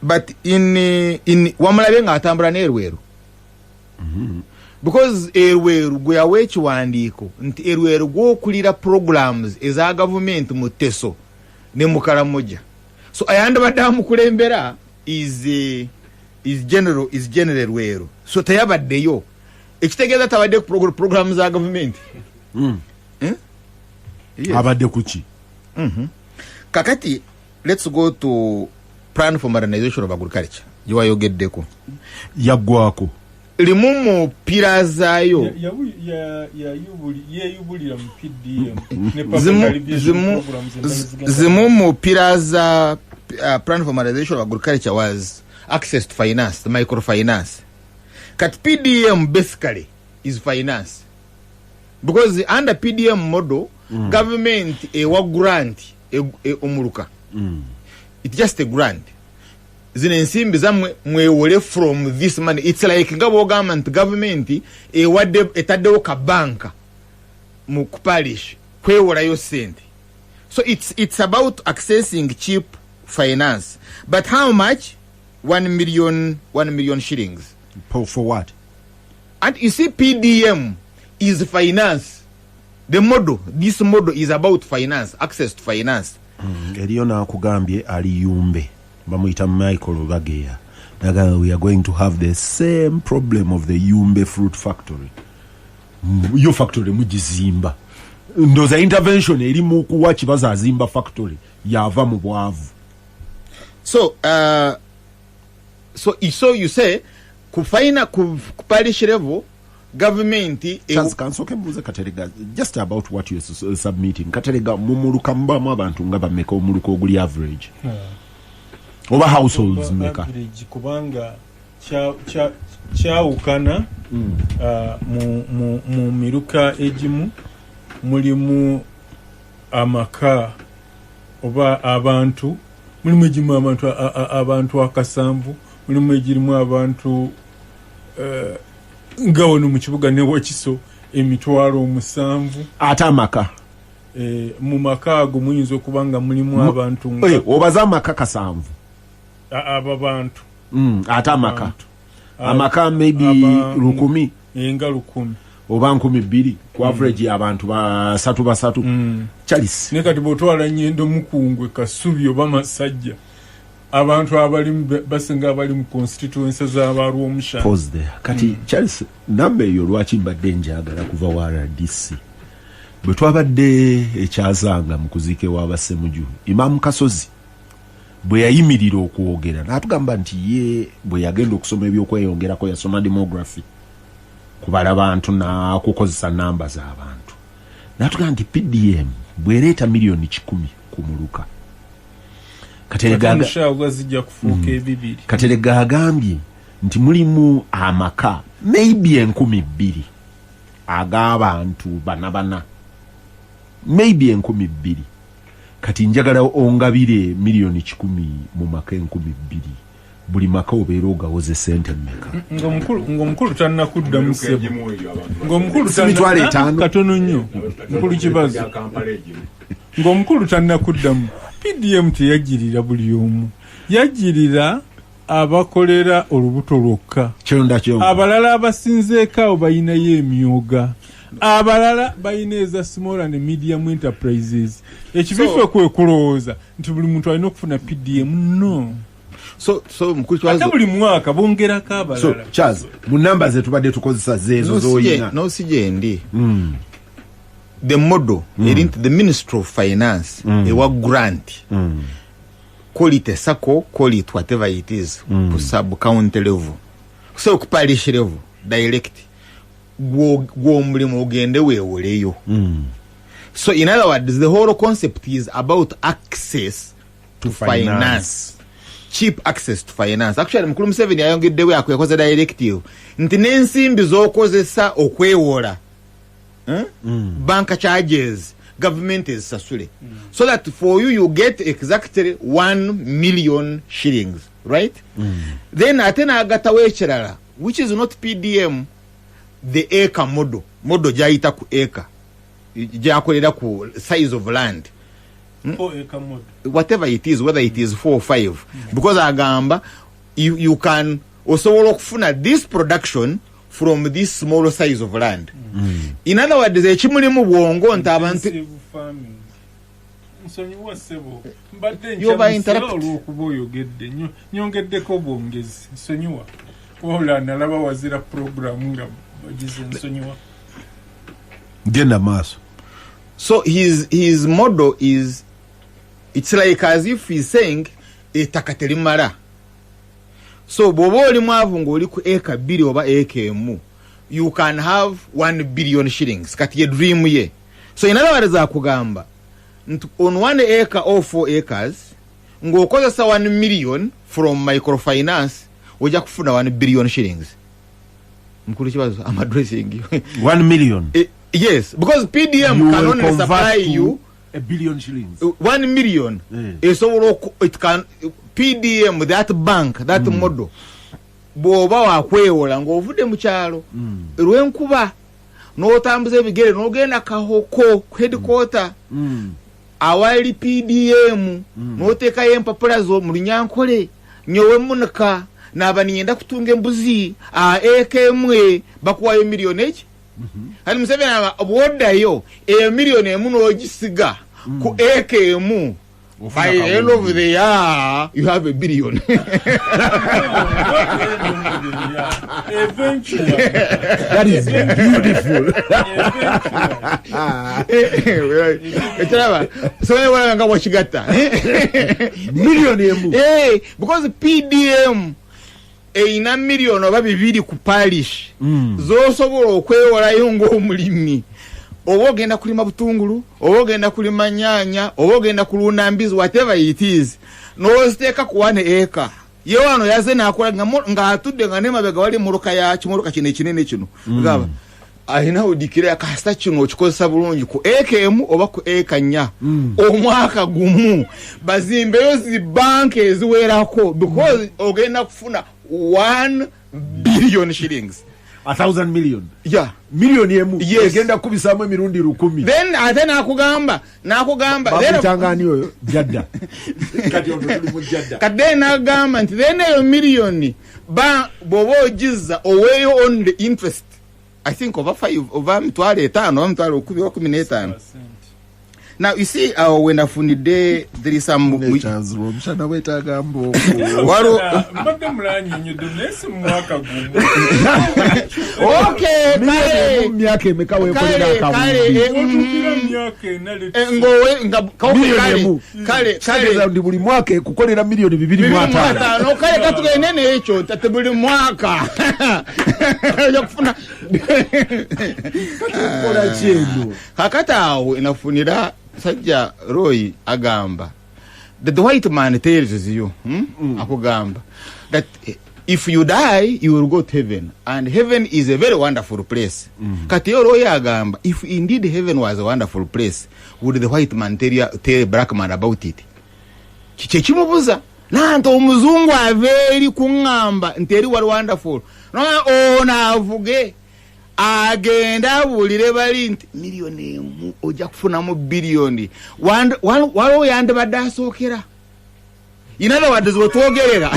But in wamalabe nga atambula n'erweru because erweru gwe yawechi wandiko nti erweru go kulira programs eza government mu Teso ne mukala mmoja. So ayanda badamu kulembera is general erweru. So tayabaddeyo ekitegeza tabadde programs za government. Yes. Abadde kuchi. Kakati let's go to plan for modernization of agriculture. Yowayogeddeko yaggwako limumu pirazayo yeyubulira mu PDM zimumu piraza plan for modernization of agriculture was access to finance, the microfinance. Kat PDM basically is finance because under PDM model government wa grant omuluka it's just a grant. Zine nsimbi zamwe mwewole from this money. It's like ngabo government wadde etaddewo ka banka mu kupalish kwewola yo sente. So it's about accessing cheap finance. But how much? 1 million shillings. For what? And you see PDM is finance. The model, this model is about finance, access to finance. Eliyo na kugambye ali Yumbe bamuyita Michael Bageya naga we are going to have the same problem of the Yumbe fruit factory. Yo factory mujizimba ndoza intervention eri mu kuwa kibaza azimba factory yava mu bwavu. So you say kufaina kupalish level government Katerega, just about what you are submitting. Katerega mumuluka mbamu abantu nga bameka omuluka oguli average. Oba households meka. Average kubanga chaukana mu miruka ejimu mulimu amaka oba abantu mulimu ejimu abantu akasambu mulimu ejimu abantu ngawono mu kibuga ne wakiso emitwalo 7 atamaka mu makago muyinzo kubanga mulimu abantu obaza maka 7 abantu atamaka amaka maybe 10 enga 10 oba 12 ku average abantu basatu Charles ne kati botwala nyendo mukungwe Kasubi oba Masajja abantu abali basinga abali mu constituency za baru omusha pause there kati Charles nambe yo lwachi mbadde njagala kuva wa RDC bwe twabadde ekyazanga mu kuzike w'abasemuju Imam Kasozi bwe yayimirira okwogera natugamba nti ye bwe yagenda okusoma ebyokweyongerako yasoma demography kubala abantu na kukozesa namba za abantu natugamba nti PDM bwereeta milioni 10 kumuluka Katerega agambye nti mulimu amaka maybe 10,000 ag'abantu bana maybe 10,000 kati njagala ongabire milioni 10 mu maka 2,000 buli maka obeera ogawoze sente mmeka ng'omukulu tannakuddamu ssebo ng'omukulu Simitwalo 5 katono nnyo mukulu kibazo ng'omukulu tannakuddamu PDM teyajjirira buli omu yajjirira abakolera olubuto lwokka abalala abasinzeekaawo balinayo emyoga abalala balina eza small and medium enterprises ekibife kwe kulowooza nti buli muntu alina okufuna PDM no so ate buli mwaka bongerako abalala Charles mu namba ze tubadde tukozesa zeezo z'oyina no sijendi the model the Ministry of Finance ewa grant call it a SACCO, call it whatever it is, to sub-county level. So, parish level, direct. So, in other words, the whole concept is about access to finance. Cheap access to finance. Actually, Mkulum 7 ya yongi dewe akwekoza directive. Ntinensi mbizo kozesa okwewola. Bank charges. Government is sasule. So that for you get exactly 1 million shillings, right? Then atena agata wechirala, which is not PDM, the acre model. Model jaita ku acre. Jakoleda ku size of land. 4 acre model. Whatever it is, whether it is 4 or 5. Because agamba, you can also okufuna this production from this small size of land. In other words, the chimulimu bwongo nti abantu nsonyiwa ssebo mbadde okuboyogedde nyongeddeko bwongezi nsonyiwa wabula nalaba wazira programu nga bagize nsonyiwa genda maaso. So his model is, it's like as if he's saying ettaka terimala. So bwoba oli mwavu ng'oli ku eka 2 oba eka 1, you can have 1 billion shillings kati ye dream ye. So in other words akugamba on 1 acre or 4 acres ng'okozesa 1 million from microfinance ojja kufuna 1 billion shillings. Mkulu kibazo I'm addressing you. 1 million. Yes, because PDM you can only supply you a billion shillings. 1 million. So it can PDM, that bank, that model. Boba wakwewola ng'ovudde mu kyalo lw'enkuba n'otambuza ebigere n'ogenda Kahoko headquarter awali PDM n'oteekayo empapula zo mu Lunyankole nyowe munika n'aba niyenda kutunga embuzi eka 1 bakuwayo miliyoni eki hali Museveni obwoddayo eyo miliyoni 1 n'ogisiga ku eka 1. By the end of the year, you have 1 billion. Eventually. That is beautiful. So I want to get million. Hey, because PDM ina million oba 2 ku parish. Zosobola okwewola ngo omulimi. Oba ogenda kulima butungulu, oba ogenda kulima nyanya, oba ogenda kulunda mbizi, whatever it is, n'oziteeka ku 1 acre. Ye wano yaze n'akola nga atudde nga n'emabega wali emmotoka ya kimotoka kino ekinene kino. Ngaba alina odikira kasita kino okikozesa bulungi ku eka 1 oba ku eka 4 omwaka gumu bazimbeyo zi bank eziwerako because ogenda kufuna 1 billion shillings. 1,000 million. Yeah. Million yemu. Yes. Egenda kubisamu emirundi 10. Then ate nakugamba. Babutangani oyo jadda. Kati ono tuli mu jadda. Kade nagamba nti then eyo million bobo ogiza oweyo on the interest. I think over 5 over 15. Now you see when I found there is some mshana wetaga mbo waro mbadde mulanyi nyodo nese mwaka gumu okay kale myaka emeka wekolera akabundi otukira myaka enale ngowe kale ndi buli mwaka kukolera milioni 2.5 no kale katugende n'ekyo tate buli mwaka yakufuna kola chendo hakatawo inafunira Sajja Roy agamba that the white man tells you akugamba that if you die you will go to heaven, and heaven is a very wonderful place. Kati yoro yagamba, if indeed heaven was a wonderful place, would the white man tell black man about it? Chichechimubuza nanto omuzungu averi kungamba nteri wali wonderful no ona avuge agenda bulire bali nti milioni emu oja kufuna mu bilioni walo yande badasokera. In other words, wotwogerera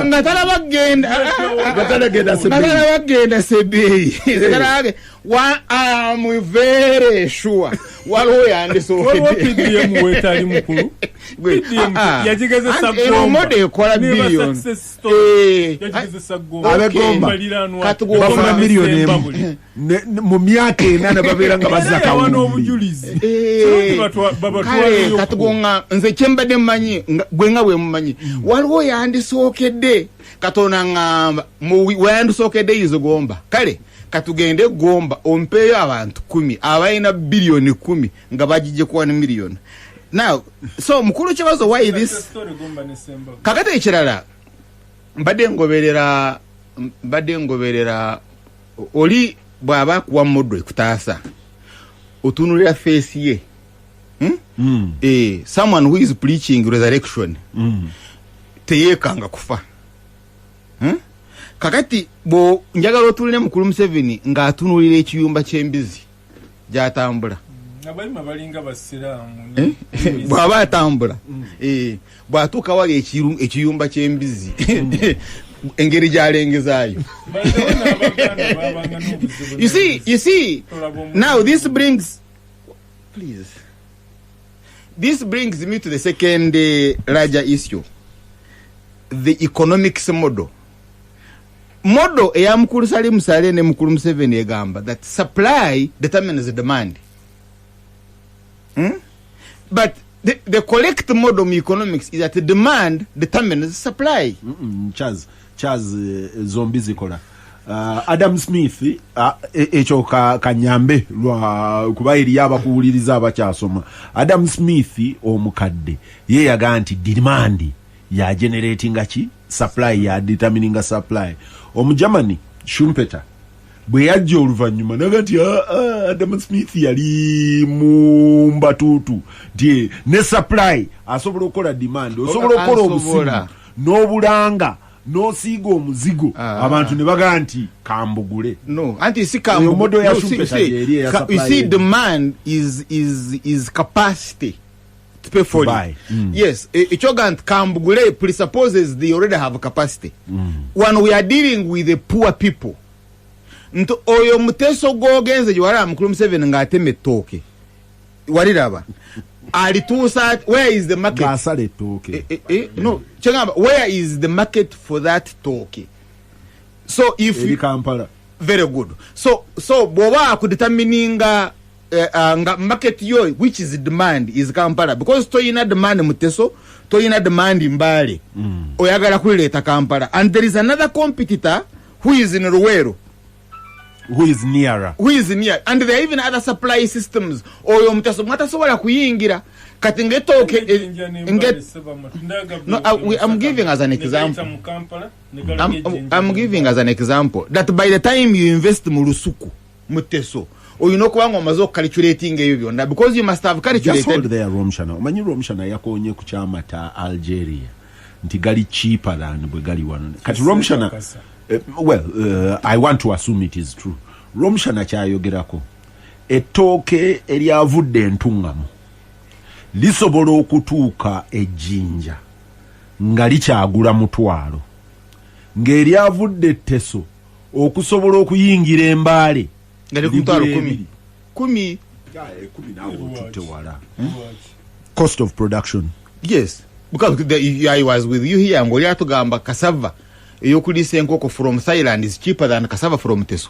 ngatala bagenda sebeyi I'm very sure walo yande PDM wetali mukulu PDM yajigeze sabomba ekola billion abegomba bafuna milioni emu mu myaka enana babeera nga bazaka obujulizi katugonga nze kyembadde mmanyi gwenga bwe mmanyi waliwo yandisokedde katona ngamba yandisokedde izo gomba kale katugende gomba ompeyo abantu 10 abayina bilioni 10 nga bajije kuwa ne milioni. Now so mukulu kibazo why this kakate ekirala mbadde ngoberera oli bwaba kuwa modwe kutaasa otunulira face ye someone who is preaching resurrection teyekanga kufa kakati bo njagala otulire mukulu Museveni nga atunulira ekiyumba ky'embizi gyatambula abalima balinga basiraamu bwaba atambula bwatuuka wali ekiyumba ky'embizi engeri gyalengezaayo. You see now this brings me to the second larger issue, the economics model eya mukulu Salim Saleh ne mukulu Museveni egamba that supply determines the demand. But the correct model of economics is that the demand determines supply. Charles zombi zikola Adam Smith echo kanyambe lwa kubayiri abakuwuliriza abakyasoma. Adam Smith omukadde ye yaga nti demand ya generating achi supply ya determining a supply. Omujamani Schumpeter bwe yajja oluvanyuma naga nti Adam Smith yali mu mbatutu nti ne supply asobola okukola demand osobola okukola obusimu n'obulanga n'osiiga omuzigo abantu ne baga nti kambugule. No, anti si kambugulo. You see demand is capacity to pay for it. Yes, Ichogant kambugule presupposes they already have capacity. When we are dealing with the poor people, nto oyo muteso gogenze jwara mukulu Museveni ngateme toke wariraba alitusa. Where is the market? Gasale toke. No, changamba, where is the market for that toke? So if you Kampala, very good. So boba kudetermininga nga market yo which is demand is Kampala, because toyina demand muteso, toyina demand Mbale, oyagala kuleta Kampala, and there is another competitor who is in Ruwero, who is near, and there are even other supply systems. Oyo muteso mwatasobola kuyingira kati ngetoke no, I'm giving as an example. I'm giving as an example that by the time you invest mu Lusuku muteso oyino kubanga amazo calculating ebyo byonna, because you must have calculated. Just hold there Romshana. Omanyi Romshana yakonye ku kyama ta Algeria nti gali cheaper than bwe gali wano. Kati Romshana I want to assume it is true. Romshana kyayogerako ettooke eryavudde entungamu lisobola okutuuka ejjinja nga likyagula $1,000, ng'eryavudde etteso okusobola okuyingira Embaale nga $10,000. 10 nawe otutte wala. Cost of production. Yes, because I was with you here ng'oli atugamba cassava eyokulisa enkoko from Thailand is cheaper than cassava from Teso.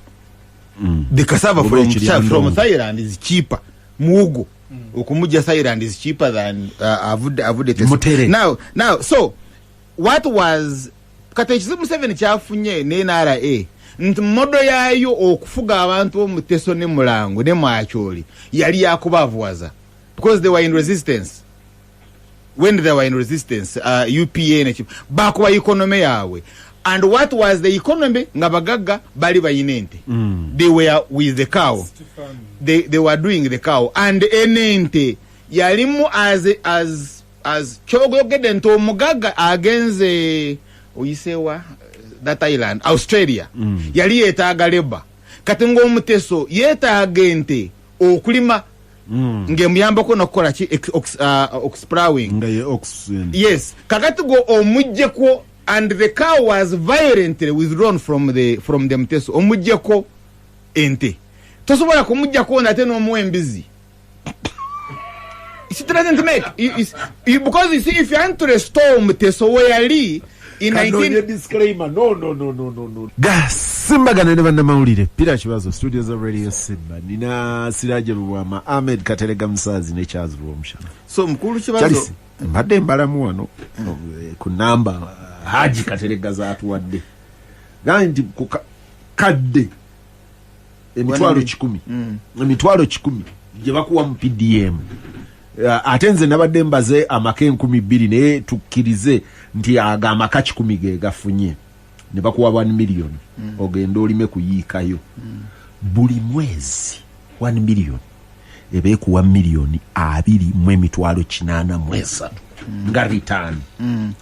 The cassava from Thailand is cheaper. Mugo okumuja Thailand is cheaper than avude Teso. Now so what was katechizo Museveni kyafunye ne NRA nti modo yayo okufuga abantu bo Muteso ne Mulango ne Mwacholi yali yakubavuwaza because they were in resistance. when they were in resistance, UPA and bakuwa economy yawe. And what was the economy? Ngabagaga bali bayinente. They were with the cow. They were doing the cow. And enente yalimu as chogo gedento mugaga against oyisewa that island Australia. Yali yetaaga leba. Kati ng'omuteso yetaaga ente okulima ng'emuyambako n'okukola ki oxplowing. Yes. Kakati go omujjeko. And the cow was violently withdrawn from the mteso. Omujjako ente. Tosobola kumujjako nate n'omuwembizi. It doesn't make because you see if you want to restore mteso weyali in 19 disclaimer no Simba gana ne bannamawulire pira kibazo studios of Radio Simba nina Siraje Lubwama Ahmed Katerega Musazi ne Charles Romsha. So mkulu kibazo mbadde mbalamu wano ku namba Haji Katerega zaatu wadde gandi ku kadde emitwalo 10 gye bakuwa mu PDM atenze nabadde mbaze amaka 12 naye tukkirize nti agamba ka 10 ge gafunye ne bakuwa 1 million ogenda olime kuyiikayo buli mwezi 1 million ebe ku 1 million 20,883 nga return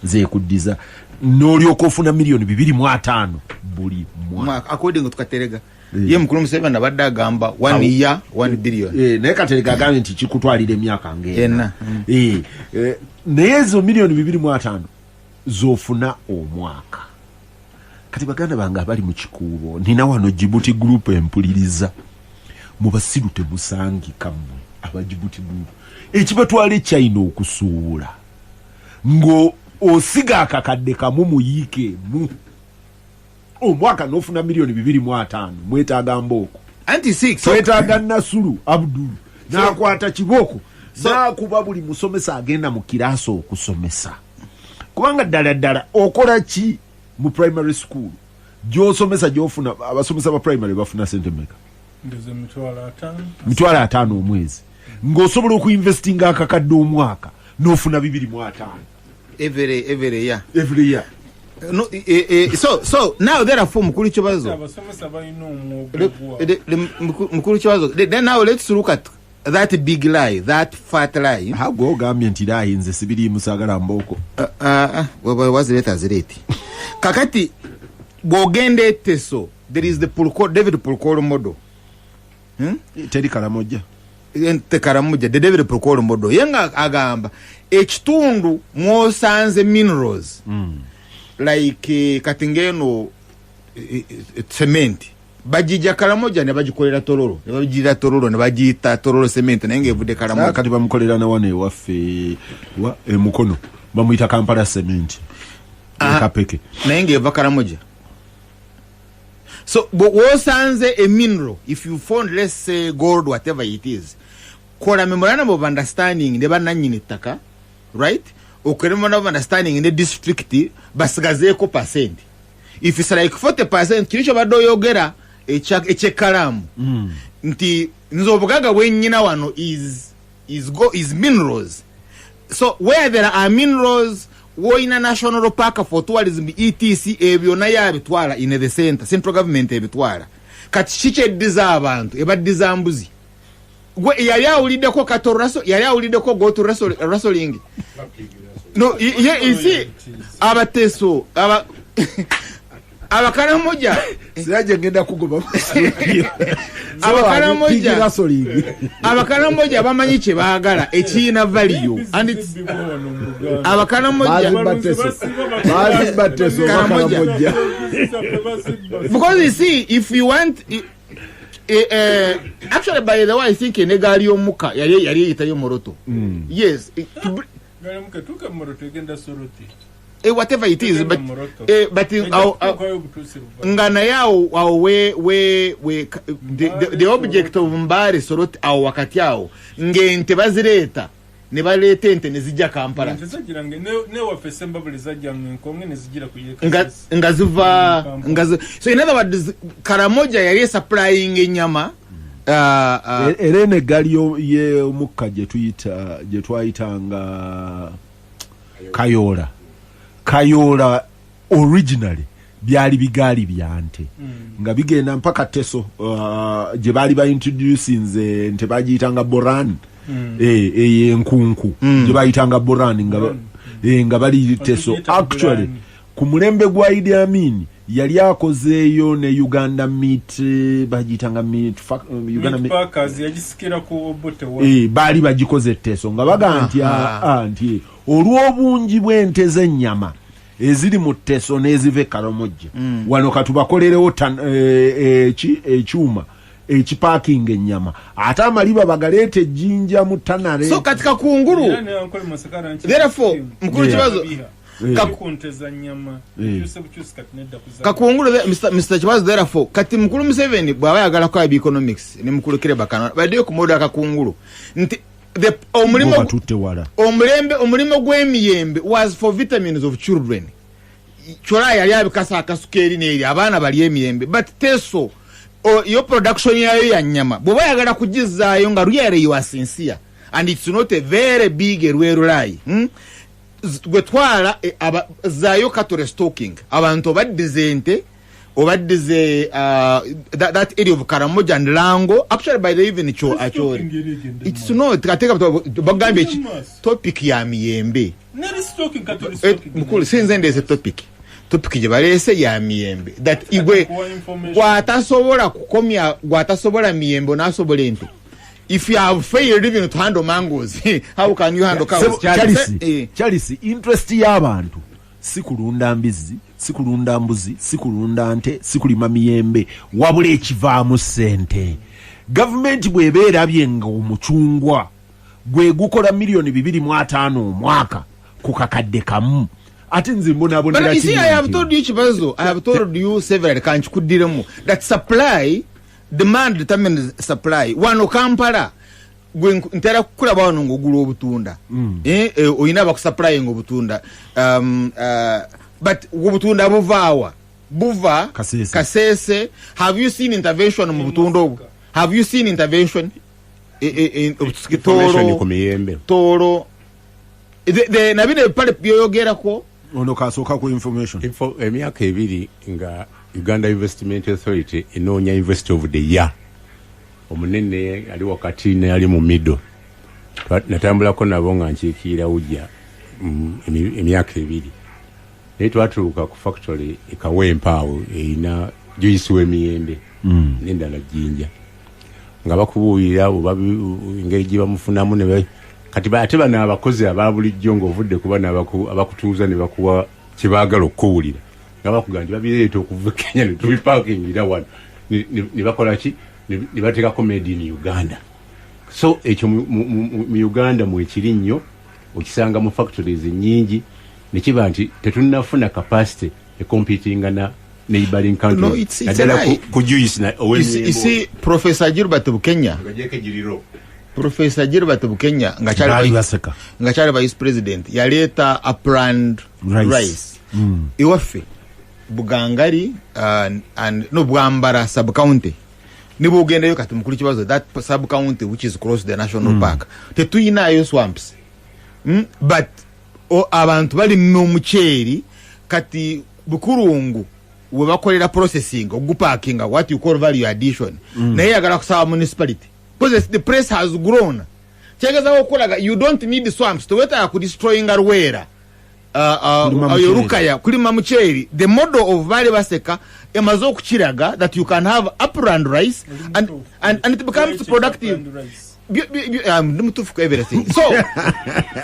ze kuddiza n'olyoka ofuna million 2.5 buli mwaka according to Katerega. Ye mukulu Museveni nabadde agamba 1 year 1 billion. Naye Katerega agambye nti kikutwalira emyaka ng'ena. Naye ezo million 2.5 zofuna omwaka. Kati baganda bange abali mu kikuubo nina wano Djibouti group empuliriza mu basiru tebusangika mmwe aba Djibouti group ekibatwala China okusuula ngo osiga akakadde kamu muyiike mu omwaka nofuna million 2.5 mwetaaga mboko anti 6 mwetaaga Nasulu Abdul nakwata kiboko nakuba buli musomesa agenda mu kiraaso okusomesa kubanga ddala okola ki mu primary school gyosomesa gyofuna abasomesa ba primary bafuna sente meka ndeze mitwala 5 omwezi ng'osobola okuinvestinga akakadde omwaka n'ofuna 2.5 every year. No, so now therefore mukulu kibazo mukulu kibazo then now let's look at that big lie, that fat lie. How go government lie in the civil musagara mboko was letters rate kakati gogende teso there is the David Pulkoro model Teddy Karamoja the David Pulkoro model yenga agamba ekitundu mwosanze minerals like katingeno cement bajija Karamoja ne bagikolera tororo ne bajira tororo ne bajita tororo cement nenge evude Karamoja kati bamukolera na wane waffe wa mukono bamuyita Kampala cement kapeke nenge eva Karamoja. So but wosanze a mineral if you found let's say gold whatever it is kola memorandum of understanding ne bananyini taka right memorandum of understanding in the district basigazeko percent if it's like 40% kiricho badoyogera echekalamu nti nzobugaga wenyina wano is minerals. So where there are minerals woina national park for tourism etc ebyo na yabitwala in the central government ebitwala kati chiche diza abantu ebadiza mbuzi gwe yali awulideko katoraso yali awulideko go to wrestling no isi abateso Karamoja Siraje ngenda kugoba Karamoja bamanyi kye baagala ekina value and it's Karamoja because you see if you want actually by the way I think enegali omuka yali itayo moroto yes tuka moroto egenda soroti whatever it is but ngana yao we the object of mbare soroti au wakati yao ngente bazireta ne balete ente ne zijja Kampala ne wafese mbabuli zajja nkonge ne zijira kuyeka ngaziva so in other words Karamoja yali supplying enyama erene gali ye omukka je twayitanga Kayola originally byali bigaali byante nga bigenda mpaka Teso gye baali ba introducing nte bagiyitanga Boran enkunku gye bayitanga Boran nga bali Teso actually ku mulembe gwa Idi Amin yali akozeeyo ne Uganda Meat bagiyitanga Meat Uganda Meat Packers yagisikira ku Obote baali bagikoze Teso nga baga nti olw'obungi bw'ente z'ennyama eziri mu Teso n'ezive Karamoja wano katubakolerewo ekyuma ekiparking ennyama ate amaliba bagaleete ejjinja mu Tanare so katika kunguru therefore mukuru kibazo kakunteza nyama kakunguru Mr. Kibazo therefore kati mukuru Museveni bwaba yagala kwa economics ne mukuru Kireba kana badiyo ku moda kakunguru nti omulimo gw'emiyembe was for vitamins of children chola yali abikasa akasukeri n'eri abaana bali emiyembe but Teso your production yayo ya nyama bwoba yagala kugizaayo nga really you are sincere and it's not a very big erwerulai gwetwala zaayo cattle stocking abantu obadizente obadize that area of Karamoja and Lango actually by the even achori it's not kateka bagambe topic ya miyembe mukulu sinze ndeze topic je balese ya miyembe that igwe gwatasobola kukomya gwatasobola miyembe nasobola ente if you have failed even to handle mangoes how can you handle cows Charles interest y'abantu sikulunda mbizi sikulunda mbuzi sikulunda nte sikulima miyembe wabula ekivaamu sente government bwebeera byenga omucungwa gwe gukola $2.5 omwaka ku kakadde kamu ate nze mbonabonera I have told you Kibazo I have told you several kanchi kudiremu that supply demand determines supply wano Kampala gwe ntera kulaba wano ngogula obutunda oyina bakusupply ngobutunda but obutunda buva Kasese have you seen intervention mu butunda obwo have you seen intervention in Toro the nabine pale byogerako ono kasoka ku information emyaka ebiri nga Uganda Investment Authority inonya University of the Year omunene ali wakati ne ali mu middle natambulako nabo nga nkiikira ujja emyaka ebiri naye twatuuka ku factory ekawempaawo erina juice w'emiyembe n'endala jjinja nga bakubuulira engeri gye bamufunamu ne kati ate bano abakozi ababulijjo ng'ovudde kuba abakutuuza ne bakuwa kye baagala okuwulira nga bakugamba nti babireeta okuva Kenya ne tubipakingira wano ne bakola ki ne bateekako made in Uganda so ekyo mu Uganda mwekiri nnyo okisanga mu factories nyingi ne kiba nti tetunnafuna capacity ecompetinga na neighboring countries nadala ku juice na isi Professor Gilbert Bukenya Professor Gilbert Bukenya ngachali vice president yaleta upland rice iwafe Bugangari and no Bwambara sub county nibo ugendayo kati mukuru Kibazo that sub county which is close to the national park tetuyinayo swamps but abantu bali mu mucheri kati bukurungu we bakolera processing oguparkinga what you call value addition naye yagala kusaba municipality because the price has grown chegeza okolaga you don't need swamps to weta ku destroying arwera yorukaya kulima mucheri the model of Vale Baseka emazo okukiraga that you can have upland rice and it becomes productive mutufuka everything so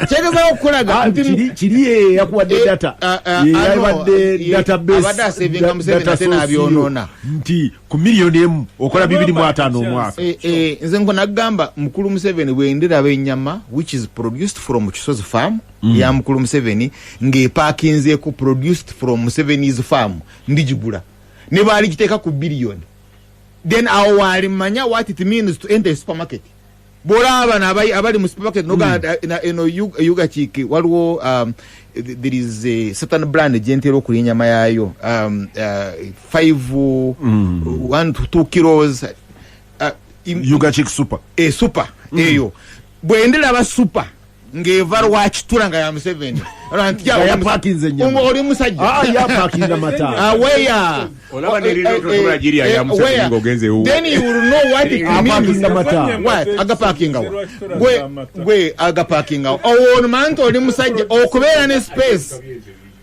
chegeza okulaga kiri yakuwadde data yakuwadde database abada saving amseveni tena abyonona nti ku milioni emu okola 2.5 omwaka nze ngo nagamba mukulu Museveni bwendera benyama which is produced from Kisozi farm ya mukulu Museveni ngepakinze ku produced from Museveni's farm ndigigula ne bali kiteka ku billion then awali manya what it means to enter a supermarket Boraba na abali mu supermarket noga yuga chiki waliwo there is a certain brand gentero kuli nyama yayo 1 to 2 kilos yuga chiki super super eyo bwendera ba super ngeva lwakitula nga ya Museveni ya parkinze nyama oli musajja ya parkinga mata where olaba nelilo to Nigeria ya Museveni ngogenze u then you will know what it means mata what aga parkinga gwe aga parkinga ono manto oli musajja okubeera ne space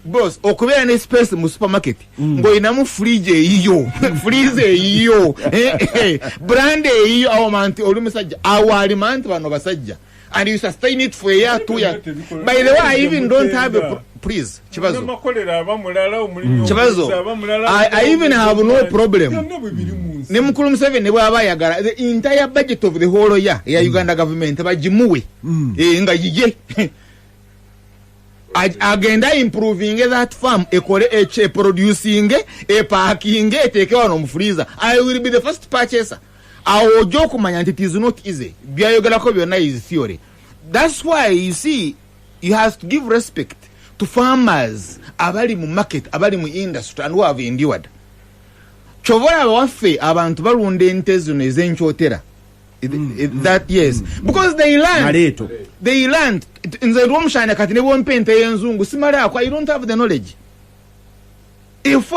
boss okubeera ne space mu supermarket ngoina mu fridge eyiyo freeze eyiyo brand eyiyo awo manti oli musajja awali manti bano basajja and you sustain it for a year 2 years by the way I even don't have a please Chibazo I even have no problem ne mukulu Museveni ne bwaba yagala the entire budget of the whole year ya Uganda government bajimuwe nga yije agenda improving that farm ekole eche producing parking eteke wano mu freezer I will be the first purchaser awojo kumanya nti it is not easy byayogera ko byonna is theory. That's why you see you have to give respect to farmers abali mu market abali mu industry and who have endured chovola waffe abantu balunda ente zino ezenchotera that yes because they learned nze romshana kati ne bompente yenzungu simala akwa you don't have the knowledge if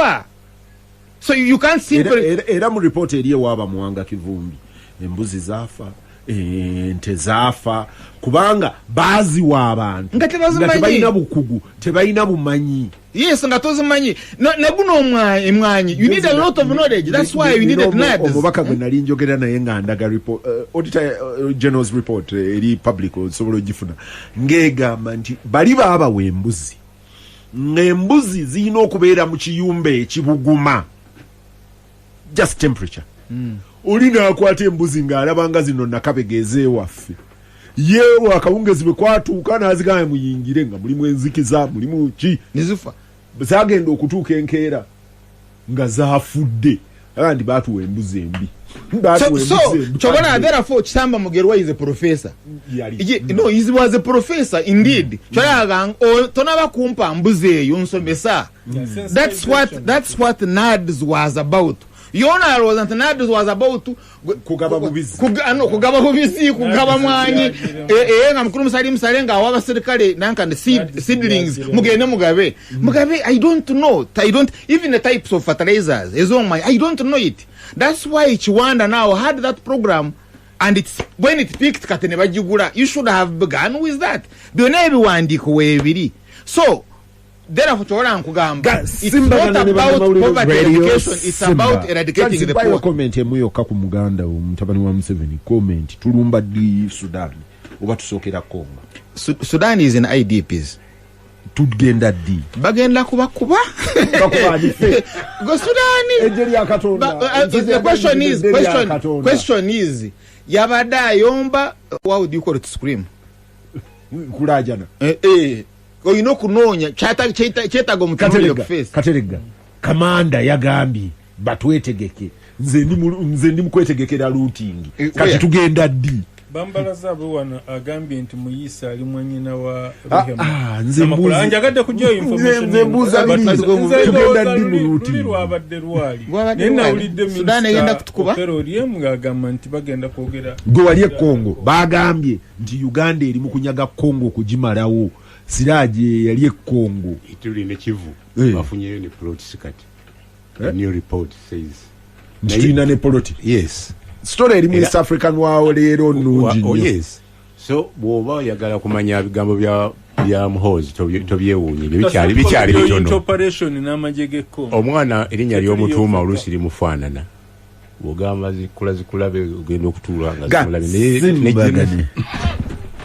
so you can't simply era mu report eriye waba muwanga kivumbi embuzi zafa ente zafa kubanga bazi wa abantu nga tebayina bukugu tebayina bumanyi yes nga tozimanyi ne guno omwanyi you need a lot of knowledge that's why you need that omubaka gwe nali njogera naye nga ndaga report auditor general's report eri public osobola gifuna ngegamba nti bali baba wembuzi nembuzi zino okubeera mu kiyumbe ekibuguma just temperature olina akwata embuzi ng'alabanga zino nakabegeze waffe yewe akawungezi bwe kwatuuka n'azigamba muyingire nga mulimu enzikiza mulimu ki nizifa zagenda okutuuka enkeera nga zaafudde abandi baatuwa embuzi embi so chobona therefore Kisamba Mugerwa is a professor no he was a professor indeed choyaga tonaba kumpa mbuzi eyo nsomesa that's what NADS was about. Yona wasn't NADS was about to kugaba bubizi kugaba bubizi kugaba mwanyi nga mukuru musalenga awaba serikale nanka the seedlings mugene mugabe I don't know even the types of fertilizers I don't know it. That's why Chiwanda now had that program and it's when it peaked katene bajigula you should have begun with that byona ebiwandiko webiri so therefore chola nkugamba it's not about poverty eradication it's about eradicating the poor. Comment emuyo ka ku Muganda mutabani wa Museveni comment tulumba di Sudan oba tusokera Kongo. Sudan is in IDPs tugenda di bagenda kubakuba go Sudan ejeri akatonda. The question is yabada yomba how do you call it scream kulajana oyino kunonya chetago mutumire face katerega kamanda yagambi batwetegeke nze ndi mukwetegekera routing kati tugenda di Bambalaza bwana agambye nti Muyisa ali mwanyina wa nze mbuzi anjagadde kujja information nze mbuzi tugenda di mu routing abadde rwali nena ulidde Sudan yenda kutukuba pero lyemga agamba nti bagenda kwogera go wali Kongo bagambye nti Uganda eri mu kunyaga Kongo kujimalawo Siraje yali Kongo ituli ne Kivu bafunye ne plot sikati a new report says ntina ne plot yes story eri mu East African wao lero nungi oh yes so boba yagala kumanya bigambo bya muhozi tobyewunye bikyali bitono operation n'amajegeko omwana erinya ly'omutuuma olusi limufaanana bogamba zikula be ogenda okutuula nga zimulabe ne